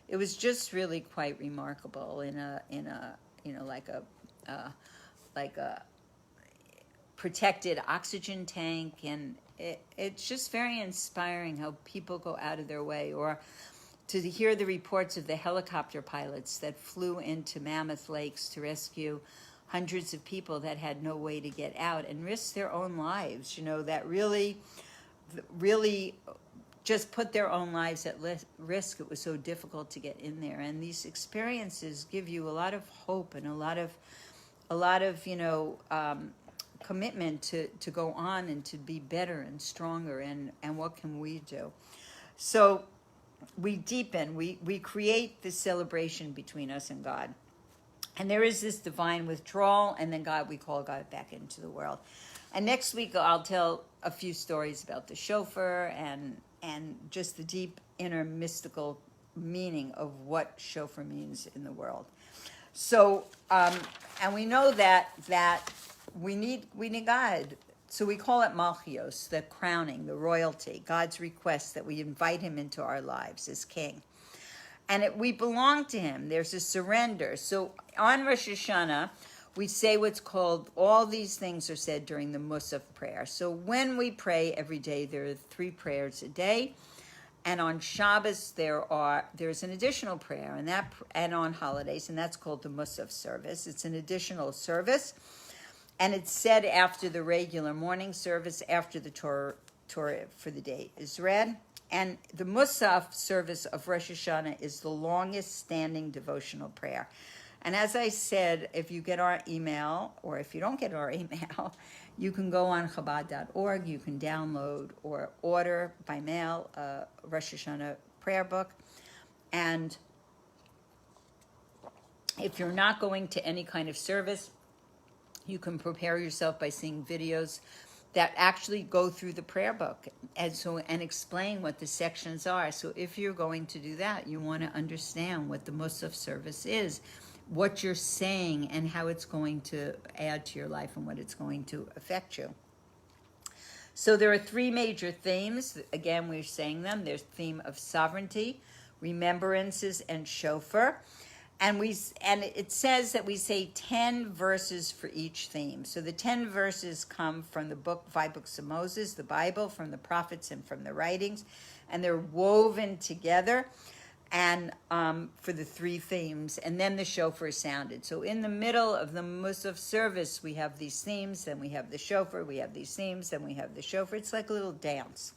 it was just really quite remarkable in a protected oxygen tank, and it's just very inspiring how people go out of their way. Or to hear the reports of the helicopter pilots that flew into Mammoth Lakes to rescue hundreds of people that had no way to get out and risked their own lives, that really just put their own lives at risk. It was so difficult to get in there. And these experiences give you a lot of hope and a lot of commitment to go on and to be better and stronger. And what can we do? So we deepen, we create this celebration between us and God. And there is this divine withdrawal, and then we call God back into the world. And next week I'll tell a few stories about the shofar and just the deep inner mystical meaning of what shofar means in the world. So, and we know that we need God. So we call it Malchios, the crowning, the royalty, God's request that we invite him into our lives as king. And we belong to him. There's a surrender. So on Rosh Hashannah, we say what's called, all these things are said during the Musaf prayer. So when we pray every day, there are 3 prayers a day. And on Shabbos, there's an additional prayer, and on holidays, and that's called the Musaf service. It's an additional service. And it's said after the regular morning service, after the Torah for the day is read. And the Musaf service of Rosh Hashannah is the longest standing devotional prayer. And as I said, if you get our email, or if you don't get our email, you can go on Chabad.org, you can download or order by mail a Rosh Hashannah prayer book. And if you're not going to any kind of service, you can prepare yourself by seeing videos that actually go through the prayer book and explain what the sections are. So if you're going to do that, you want to understand what the Musaf service is, what you're saying, and how it's going to add to your life and what it's going to affect you. So there are 3 major themes. Again, we're saying them. There's theme of sovereignty, remembrances, and shofar. And it says that we say 10 verses for each theme. So the 10 verses come from the 5 books of Moses, the Bible, from the prophets and from the writings, and they're woven together and for the 3 themes, and then the shofar is sounded. So in the middle of the Musaf service, we have these themes, then we have the shofar, we have these themes, then we have the shofar. It's like a little dance.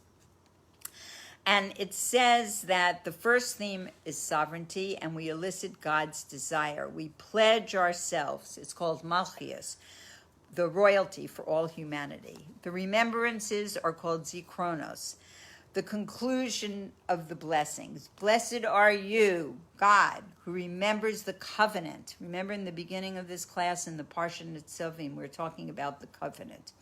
And it says that the first theme is sovereignty, and we elicit God's desire. We pledge ourselves. It's called Malchias, the royalty for all humanity. The remembrances are called Zikronos, the conclusion of the blessings. Blessed are you, God, who remembers the covenant. Remember in the beginning of this class in the Parsha Nitzavim, we're talking about the covenant.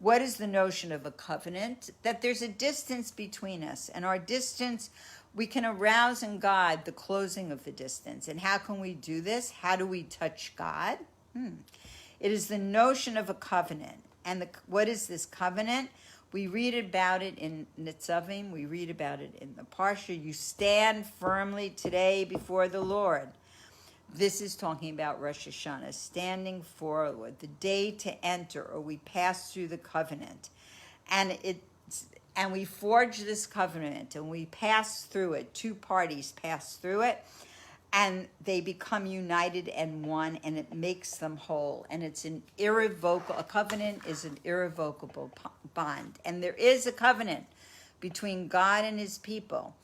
What is the notion of a covenant? That there's a distance between us, and our distance, we can arouse in God the closing of the distance. And how can we do this? How do we touch God? It is the notion of a covenant. And what is this covenant? We read about it in Nitzavim. We read about it in the Parsha. You stand firmly today before the Lord. This is talking about Rosh Hashannah, standing forward, the day to enter, or we pass through the covenant. And we forge this covenant, and we pass through it. 2 parties pass through it, and they become united and one, and it makes them whole. And it's a covenant is an irrevocable bond. And there is a covenant between God and his people.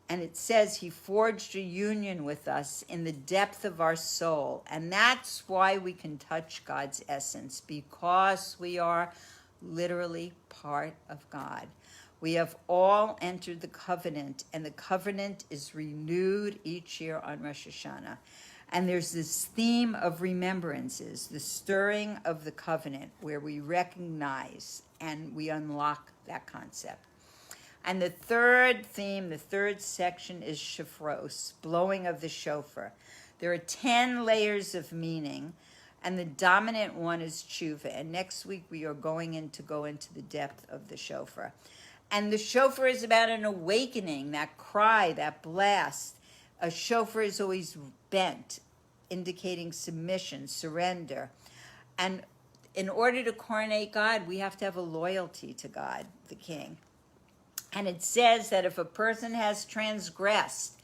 And it says he forged a union with us in the depth of our soul. And that's why we can touch God's essence, because we are literally part of God. We have all entered the covenant, and the covenant is renewed each year on Rosh Hashannah. And there's this theme of remembrances, the stirring of the covenant, where we recognize and we unlock that concept. And the third theme, the third section is shofros, blowing of the shofar. There are 10 layers of meaning, and the dominant one is tshuva. And next week we are going to go into the depth of the shofar. And the shofar is about an awakening, that cry, that blast. A shofar is always bent, indicating submission, surrender. And in order to coronate God, we have to have a loyalty to God, the King. And it says that if a person has transgressed,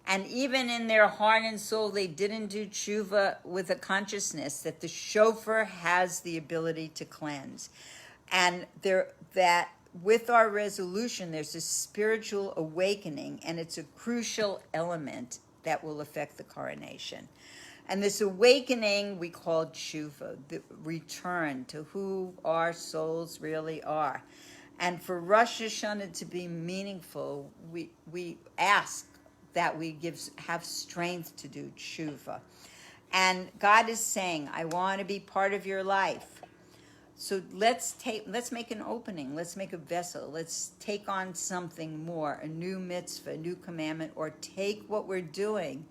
And even in their heart and soul, they didn't do tshuva with a consciousness that the shofar has the ability to cleanse. And that with our resolution, there's a spiritual awakening, and it's a crucial element that will affect the coronation. And this awakening we call tshuva, the return to who our souls really are. And for Rosh Hashannah to be meaningful, we ask that we have strength to do tshuva. And God is saying, I want to be part of your life. So let's make an opening. Let's make a vessel. Let's take on something more, a new mitzvah, a new commandment, or take what we're doing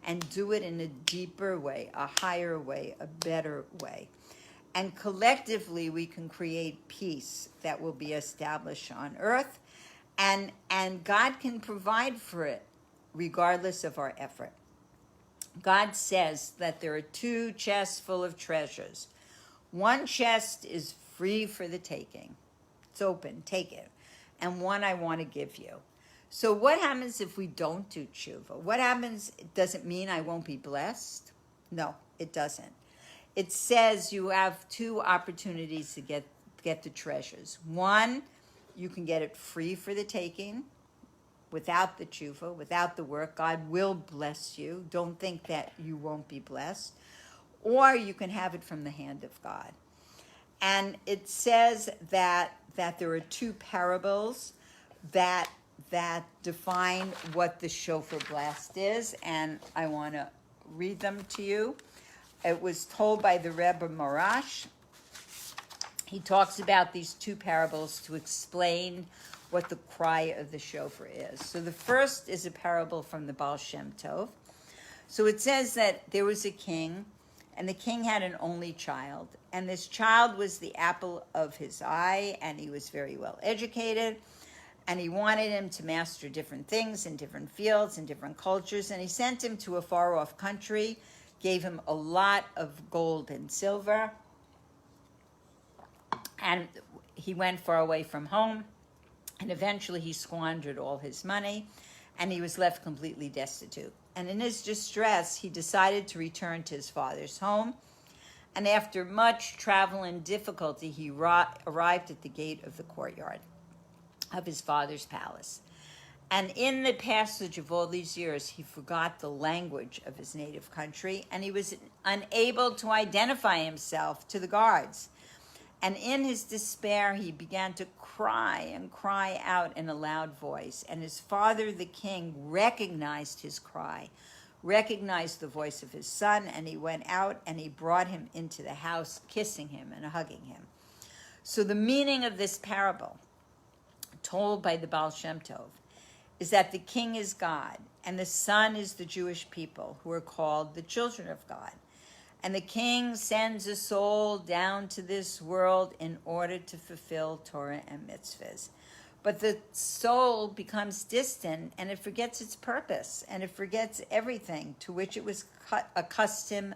and do it in a deeper way, a higher way, a better way. And collectively, we can create peace that will be established on earth, and God can provide for it regardless of our effort. God says that there are 2 chests full of treasures. One chest is free for the taking. It's open, take it. And one I want to give you. So what happens if we don't do tshuva? What happens? Does it mean I won't be blessed? No, it doesn't. It says you have 2 opportunities to get the treasures. One, you can get it free for the taking, without the tshuva, without the work. God will bless you. Don't think that you won't be blessed. Or you can have it from the hand of God. And it says that there are 2 parables that define what the shofar blast is, and I want to read them to you. It was told by the Rebbe Marash. He talks about these 2 parables to explain what the cry of the shofar is. So the first is a parable from the Baal Shem Tov. So it says that there was a king, and the king had an only child, and this child was the apple of his eye, and he was very well educated, and he wanted him to master different things in different fields and different cultures, and he sent him to a far-off country, gave him a lot of gold and silver, and he went far away from home, and eventually he squandered all his money, and he was left completely destitute. And in his distress, he decided to return to his father's home, and after much travel and difficulty, he arrived at the gate of the courtyard of his father's palace. And in the passage of all these years, he forgot the language of his native country, and he was unable to identify himself to the guards. And in his despair, he began to cry and cry out in a loud voice. And his father, the king, recognized his cry, recognized the voice of his son, and he went out and he brought him into the house, kissing him and hugging him. So the meaning of this parable, told by the Baal Shem Tov, is that the king is God, and the son is the Jewish people, who are called the children of God. And the king sends a soul down to this world in order to fulfill Torah and mitzvahs. But the soul becomes distant, and it forgets its purpose, and it forgets everything to which it was accustomed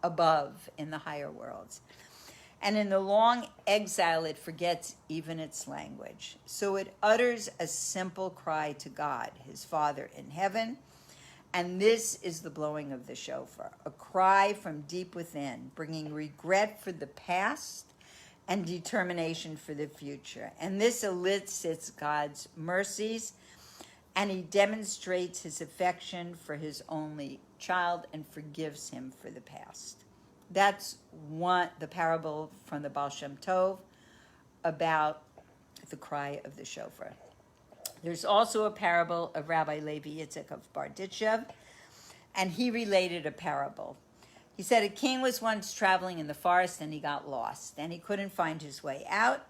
above in the higher worlds. And in the long exile, it forgets even its language. So it utters a simple cry to God, his Father in heaven. And this is the blowing of the shofar, a cry from deep within, bringing regret for the past and determination for the future. And this elicits God's mercies, and he demonstrates his affection for his only child and forgives him for the past. That's the parable from the Baal Shem Tov about the cry of the shofar. There's also a parable of Rabbi Levi Yitzchak of Barditchev, and he related a parable. He said a king was once traveling in the forest and he got lost, and he couldn't find his way out.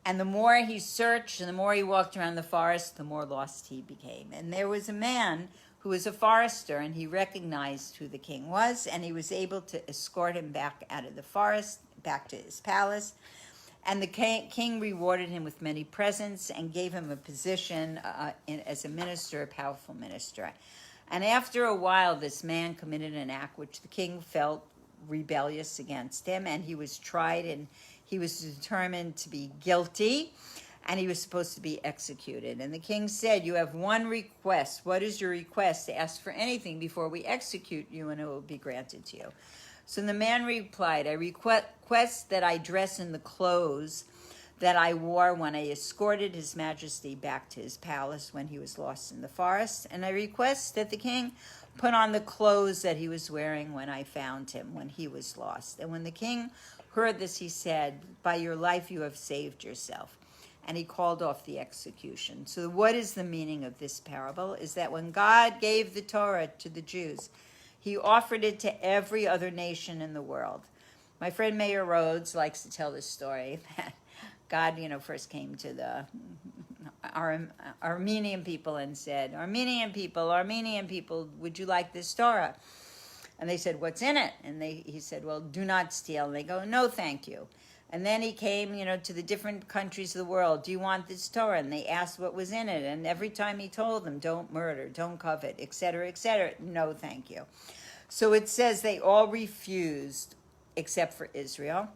And the more he searched and the more he walked around the forest, the more lost he became. And there was a man who was a forester, and he recognized who the king was, and he was able to escort him back out of the forest, back to his palace. And the king rewarded him with many presents and gave him a position as a minister, a powerful minister. And after a while, this man committed an act which the king felt rebellious against him, and he was tried, and he was determined to be guilty. and he was supposed to be executed. And the king said, "You have one request. What is your request? Ask for anything before we execute you, and it will be granted to you." So the man replied, "I request that I dress in the clothes that I wore when I escorted His Majesty back to his palace when he was lost in the forest. And I request that the king put on the clothes that he was wearing when I found him, when he was lost." And when the king heard this, he said, "By your life you have saved yourself." And he called off the execution. So what is the meaning of this parable? Is that when God gave the Torah to the Jews, he offered it to every other nation in the world. My friend Mayor Rhodes likes to tell this story that God, first came to the Armenian people and said, Armenian people, would you like this Torah?" And they said, "What's in it?" And he said, "Well, do not steal." And they go, "No, thank you." And then he came, to the different countries of the world. "Do you want this Torah?" And they asked what was in it. And every time he told them, "Don't murder, don't covet, etc., etc." "No, thank you." So it says they all refused except for Israel,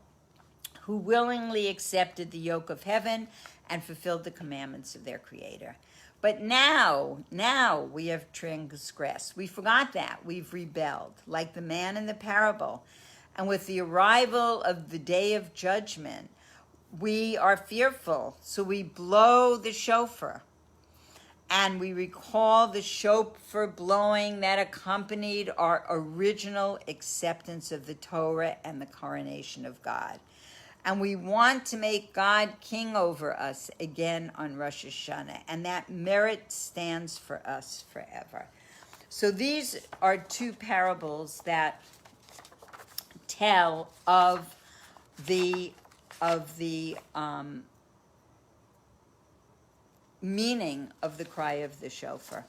who willingly accepted the yoke of heaven and fulfilled the commandments of their Creator. But now we have transgressed. We forgot that. We've rebelled, like the man in the parable. And with the arrival of the day of judgment, we are fearful. So we blow the shofar. And we recall the shofar blowing that accompanied our original acceptance of the Torah and the coronation of God. And we want to make God king over us again on Rosh Hashannah. And that merit stands for us forever. So these are two parables that tell of the meaning of the cry of the shofar.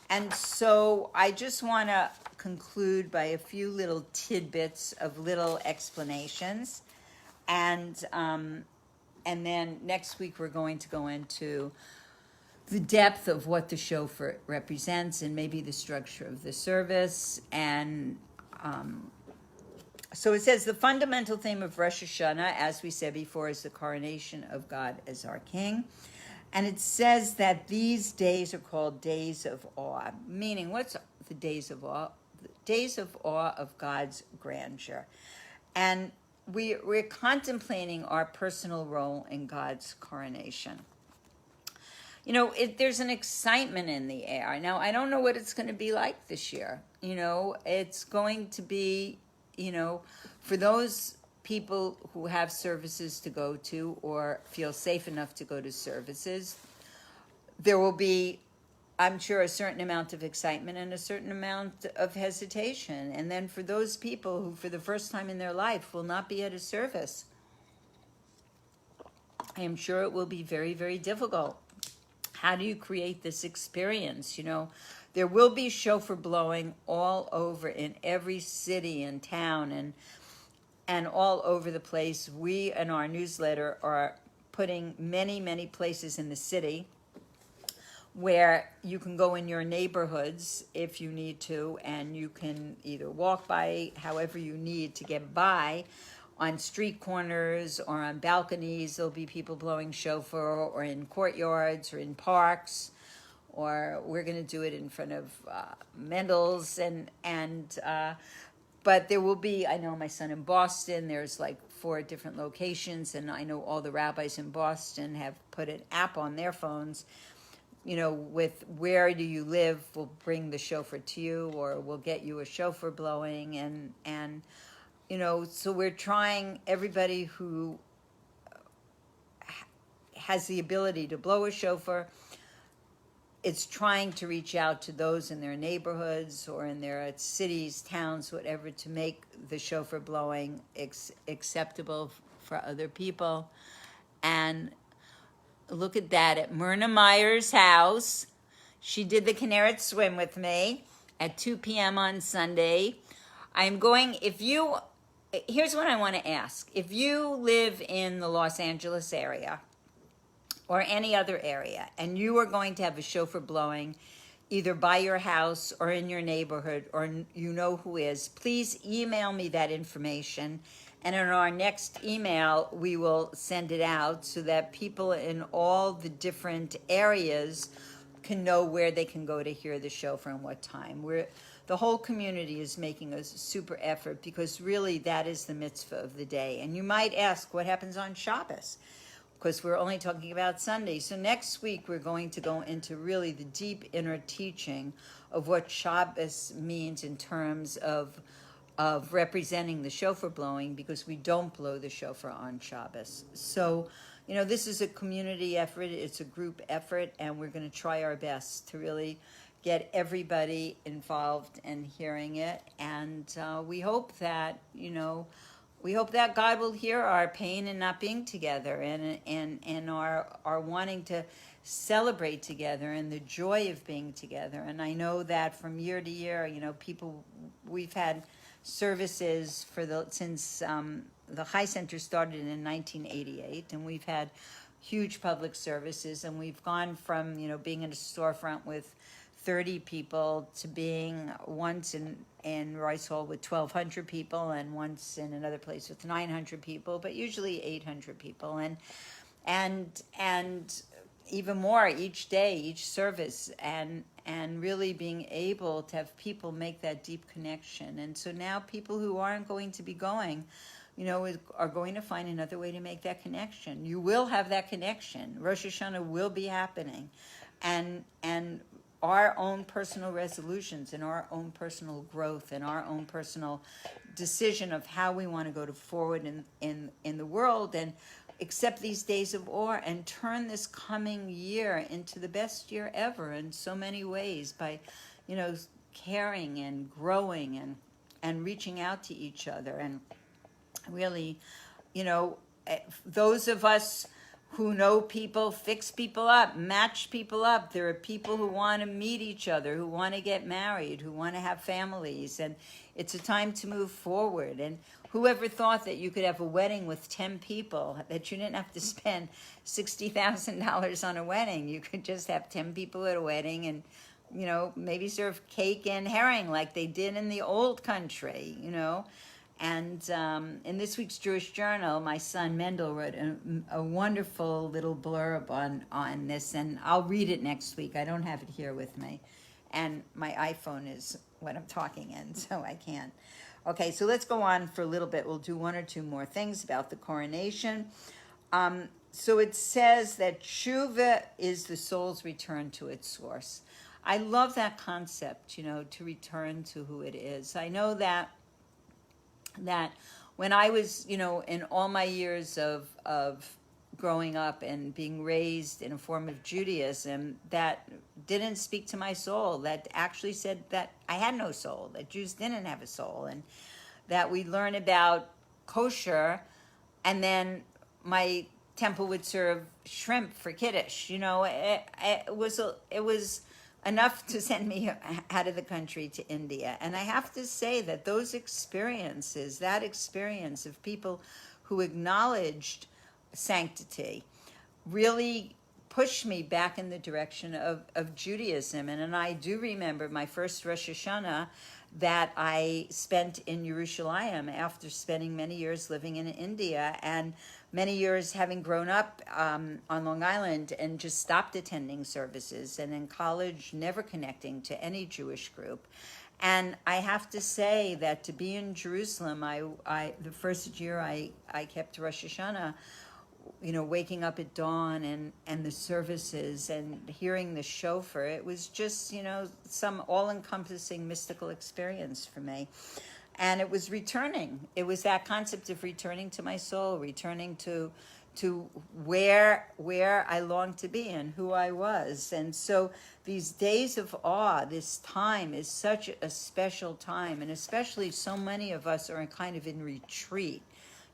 And so I just want to conclude by a few little tidbits of little explanations. And then next week we're going to go into the depth of what the shofar represents and maybe the structure of the service. And so it says the fundamental theme of Rosh Hashannah, as we said before, is the coronation of God as our king. And it says that these days are called days of awe, meaning what's the days of awe? The days of awe of God's grandeur. And we're contemplating our personal role in God's coronation. There's an excitement in the air. Now, I don't know what it's going to be like this year. It's going to be, for those people who have services to go to or feel safe enough to go to services, there will be, I'm sure, a certain amount of excitement and a certain amount of hesitation. And then for those people who, for the first time in their life, will not be at a service, I am sure it will be very, very difficult. How do you create this experience? There will be shofar blowing all over in every city and town and all over the place. We, in our newsletter, are putting many, many places in the city where you can go in your neighborhoods if you need to, and you can either walk by however you need to get by on street corners or on balconies. There'll be people blowing shofar, or in courtyards or in parks, or we're going to do it in front of Mendel's. But there will be, I know my son in Boston, there's like 4 different locations, and I know all the rabbis in Boston have put an app on their phones, with where do you live, we'll bring the shofar to you, or we'll get you a shofar blowing. And so we're trying, everybody who has the ability to blow a shofar, it's trying to reach out to those in their neighborhoods or in their cities, towns, whatever, to make the shofar blowing acceptable for other people. And look at that, at Myrna Meyer's house. She did the Kinneret swim with me at 2 p.m. on Sunday. Here's what I want to ask. If you live in the Los Angeles area or any other area, and you are going to have a shofar blowing either by your house or in your neighborhood, or you know who is, please email me that information, And in our next email, we will send it out so that people in all the different areas can know where they can go to hear the show and what time. The whole community is making a super effort because really that is the mitzvah of the day. And you might ask, what happens on Shabbos? Because we're only talking about Sunday. So next week we're going to go into really the deep inner teaching of what Shabbos means in terms of representing the shofar blowing, because we don't blow the shofar on Shabbos. So, this is a community effort, it's a group effort, and we're going to try our best to really get everybody involved in hearing it. And we hope that, God will hear our pain in not being together and our wanting to celebrate together and the joy of being together. And I know that from year to year, we've had services since the High Center started in 1988, and we've had huge public services, and we've gone from being in a storefront with 30 people to being once in Rice Hall with 1,200 people, and once in another place with 900 people, but usually 800 people, and even more each day, each service, and really being able to have people make that deep connection. And so now people who aren't going to be going, are going to find another way to make that connection. You will have that connection. Rosh Hashannah will be happening. And our own personal resolutions and our own personal growth and our own personal decision of how we want to go forward in the world and accept these days of awe and turn this coming year into the best year ever in so many ways by, caring and growing and reaching out to each other. And really, those of us who know people, fix people up, match people up. There are people who want to meet each other, who want to get married, who want to have families, and it's a time to move forward. And whoever thought that you could have a wedding with 10 people, that you didn't have to spend $60,000 on a wedding. You could just have 10 people at a wedding and, maybe serve cake and herring like they did in the old country, And in this week's Jewish Journal, my son Mendel wrote a wonderful little blurb on this, and I'll read it next week. I don't have it here with me, and my iPhone is what I'm talking in, so I can't. Okay, so let's go on for a little bit. We'll do one or two more things about the coronation. So it says that tshuva is the soul's return to its source. I love that concept, to return to who it is. I know that when I was, in all my years of growing up and being raised in a form of Judaism that didn't speak to my soul, that actually said that I had no soul, that Jews didn't have a soul, and that we learn about kosher, and then my temple would serve shrimp for Kiddush. It was enough to send me out of the country to India. And I have to say that those experiences, that experience of people who acknowledged sanctity, really pushed me back in the direction of Judaism. And I do remember my first Rosh Hashannah that I spent in Jerusalem after spending many years living in India and many years having grown up on Long Island and just stopped attending services, and in college never connecting to any Jewish group. And I have to say that to be in Jerusalem, I the first year I kept Rosh Hashannah, waking up at dawn and the services and hearing the shofar, it was just, some all-encompassing mystical experience for me. And it was returning. It was that concept of returning to my soul, returning to where I longed to be and who I was. And so these days of awe, this time is such a special time, and especially so many of us are kind of in retreat.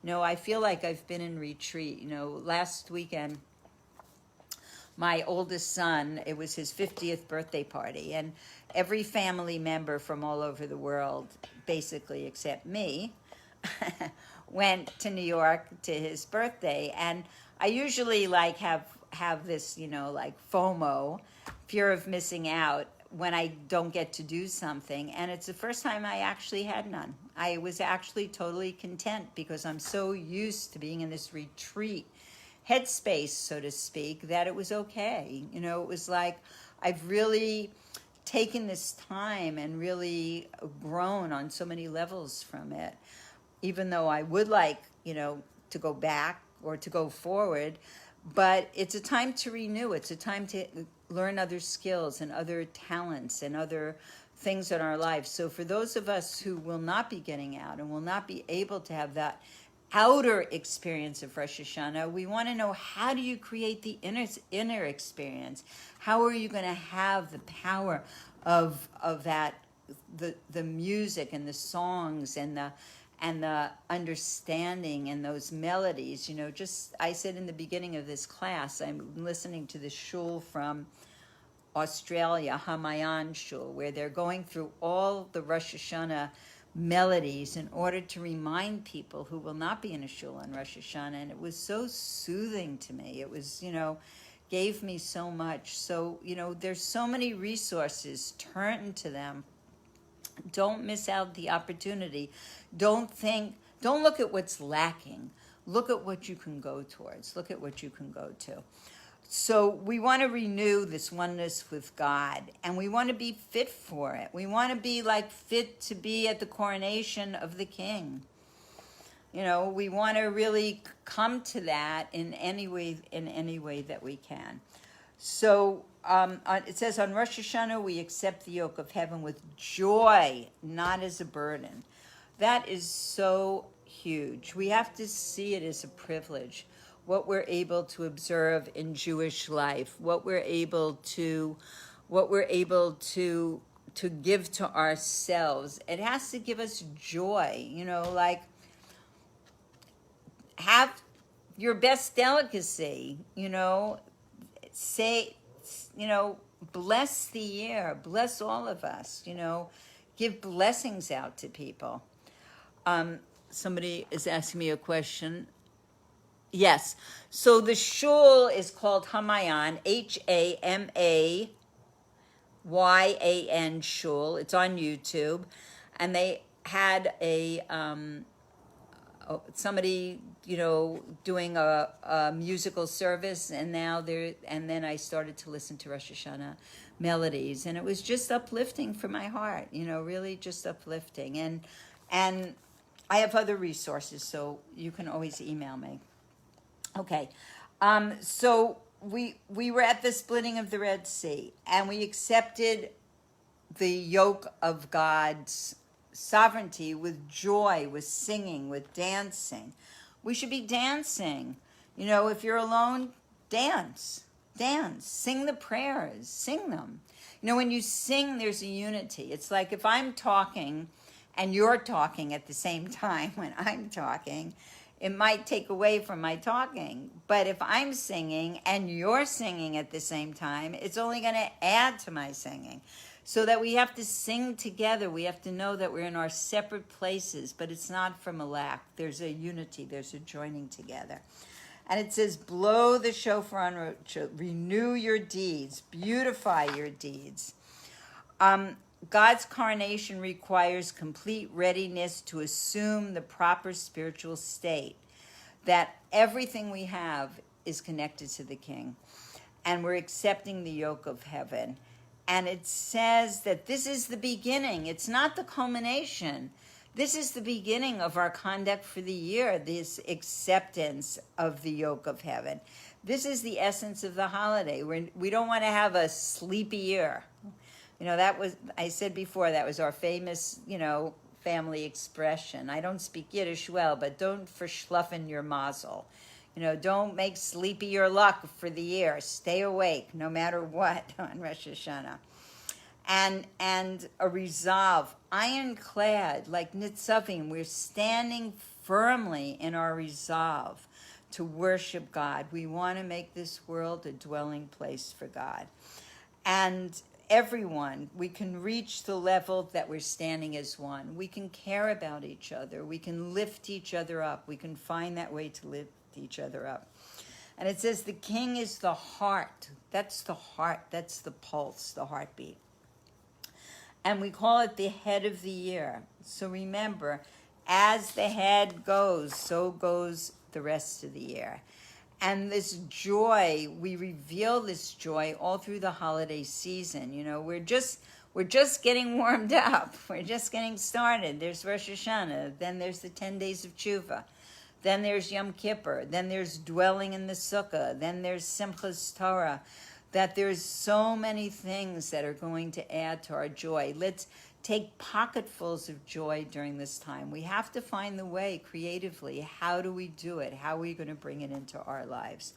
I feel like I've been in retreat. Last weekend, my oldest son, it was his 50th birthday party, and every family member from all over the world, basically except me, went to New York to his birthday. And I usually have this, FOMO, fear of missing out, when I don't get to do something. And it's the first time I actually had none. I was actually totally content because I'm so used to being in this retreat headspace, so to speak, that it was okay. You know, it was like I've really taken this time and really grown on so many levels from it, even though I would like, you know, to go back or to go forward. But it's a time to renew. It's a time to learn other skills and other talents and other things in our lives. So for those of us who will not be getting out and will not be able to have that outer experience of Rosh Hashanah, we want to know, how do you create the inner experience? How are you going to have the power of that, the music and the songs and the understanding and those melodies? You know, just, I said in the beginning of this class, I'm listening to this shul from Australia, Hamayan Shul, where they're going through all the Rosh Hashanah melodies in order to remind people who will not be in a shul on Rosh Hashanah. And it was so soothing to me. It was, you know, gave me so much. So, you know, there's so many resources. Turn to them. Don't miss out the opportunity. Don't look at what's lacking. Look at what you can go towards. Look at what you can go to. So we want to renew this oneness with God, and we want to be fit for it. We want to be like fit to be at the coronation of the King. You know, we want to really come to that in any way that we can. So it says, on Rosh Hashanah, we accept the yoke of heaven with joy, not as a burden. That is so huge. We have to see it as a privilege, what we're able to observe in Jewish life, what we're able to give to ourselves. It has to give us joy, you know, like have your best delicacy, you know, say, you know, bless the year, bless all of us, you know, give blessings out to people. Somebody is asking me a question. Yes. So the shul is called Hamayan, Hamayan shul. It's on YouTube. And they had somebody, you know, doing a musical service, and then I started to listen to Rosh Hashanah melodies, and it was just uplifting for my heart, you know, really just uplifting. And I have other resources, so you can always email me. Okay, so we were at the splitting of the Red Sea, and we accepted the yoke of God's sovereignty with joy, with singing, with dancing. We should be dancing. You know, if you're alone, dance, sing the prayers, sing them. You know, when you sing, there's a unity. It's like if I'm talking and you're talking at the same time when I'm talking, it might take away from my talking. But if I'm singing and you're singing at the same time, it's only going to add to my singing. So that we have to sing together. We have to know that we're in our separate places, but it's not from a lack. There's a unity. There's a joining together. And it says, blow the shofar on Rosh Hashanah, renew your deeds, beautify your deeds. God's coronation requires complete readiness to assume the proper spiritual state, that everything we have is connected to the King, and we're accepting the yoke of heaven. And it says that this is the beginning. It's not the culmination. This is the beginning of our conduct for the year, this acceptance of the yoke of heaven. This is the essence of the holiday. We don't want to have a sleepy year. You know, that was, I said before, that was our famous, you know, family expression. I don't speak Yiddish well, but don't verschlafen your mazel. You know, don't make sleepy your luck for the year. Stay awake no matter what on Rosh Hashanah. And a resolve, ironclad, like Nitzavim, we're standing firmly in our resolve to worship God. We want to make this world a dwelling place for God. And everyone, we can reach the level that we're standing as one. We can care about each other. We can lift each other up. We can find that way to lift each other up. And it says the King is the heart. That's the heart. That's the pulse, the heartbeat. And we call it the head of the year. So remember, as the head goes, so goes the rest of the year. And this joy, we reveal this joy all through the holiday season. You know, we're just getting warmed up. We're just getting started. There's Rosh Hashannah, then there's the 10 days of Tshuva, then there's Yom Kippur, then there's dwelling in the Sukkah, then there's Simchas Torah. That there's so many things that are going to add to our joy. Let's take pocketfuls of joy during this time. We have to find the way creatively. How do we do it? How are we going to bring it into our lives?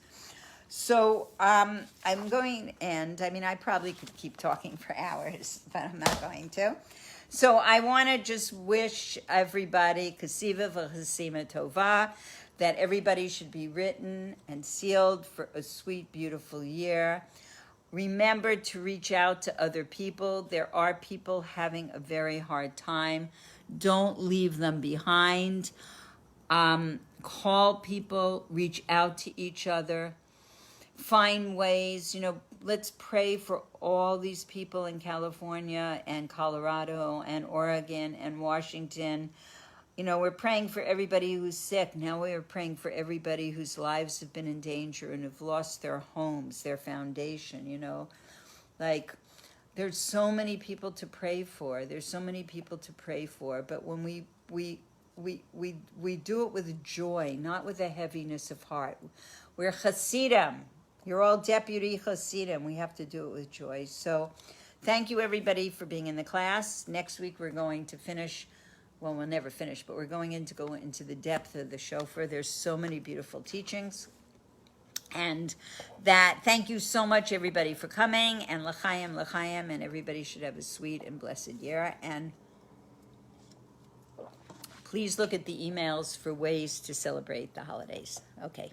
So I'm going to end. I mean, I probably could keep talking for hours, but I'm not going to. So I want to just wish everybody Kasiva v'chasima tova, that everybody should be written and sealed for a sweet, beautiful year. Remember to reach out to other people. There are people having a very hard time. Don't leave them behind. Call people, reach out to each other. Find ways, you know, let's pray for all these people in California and Colorado and Oregon and Washington. You know, we're praying for everybody who's sick. Now we are praying for everybody whose lives have been in danger and have lost their homes, their foundation, you know. Like, there's so many people to pray for. There's so many people to pray for. But when we do it with joy, not with a heaviness of heart. We're Hasidim. You're all deputy Hasidim. We have to do it with joy. So thank you, everybody, for being in the class. Next week, we're going to finish. Well, we'll never finish, but we're going to go into the depth of the shofar. There's so many beautiful teachings. And that, thank you so much, everybody, for coming. And l'chaim, and everybody should have a sweet and blessed year. And please look at the emails for ways to celebrate the holidays. Okay.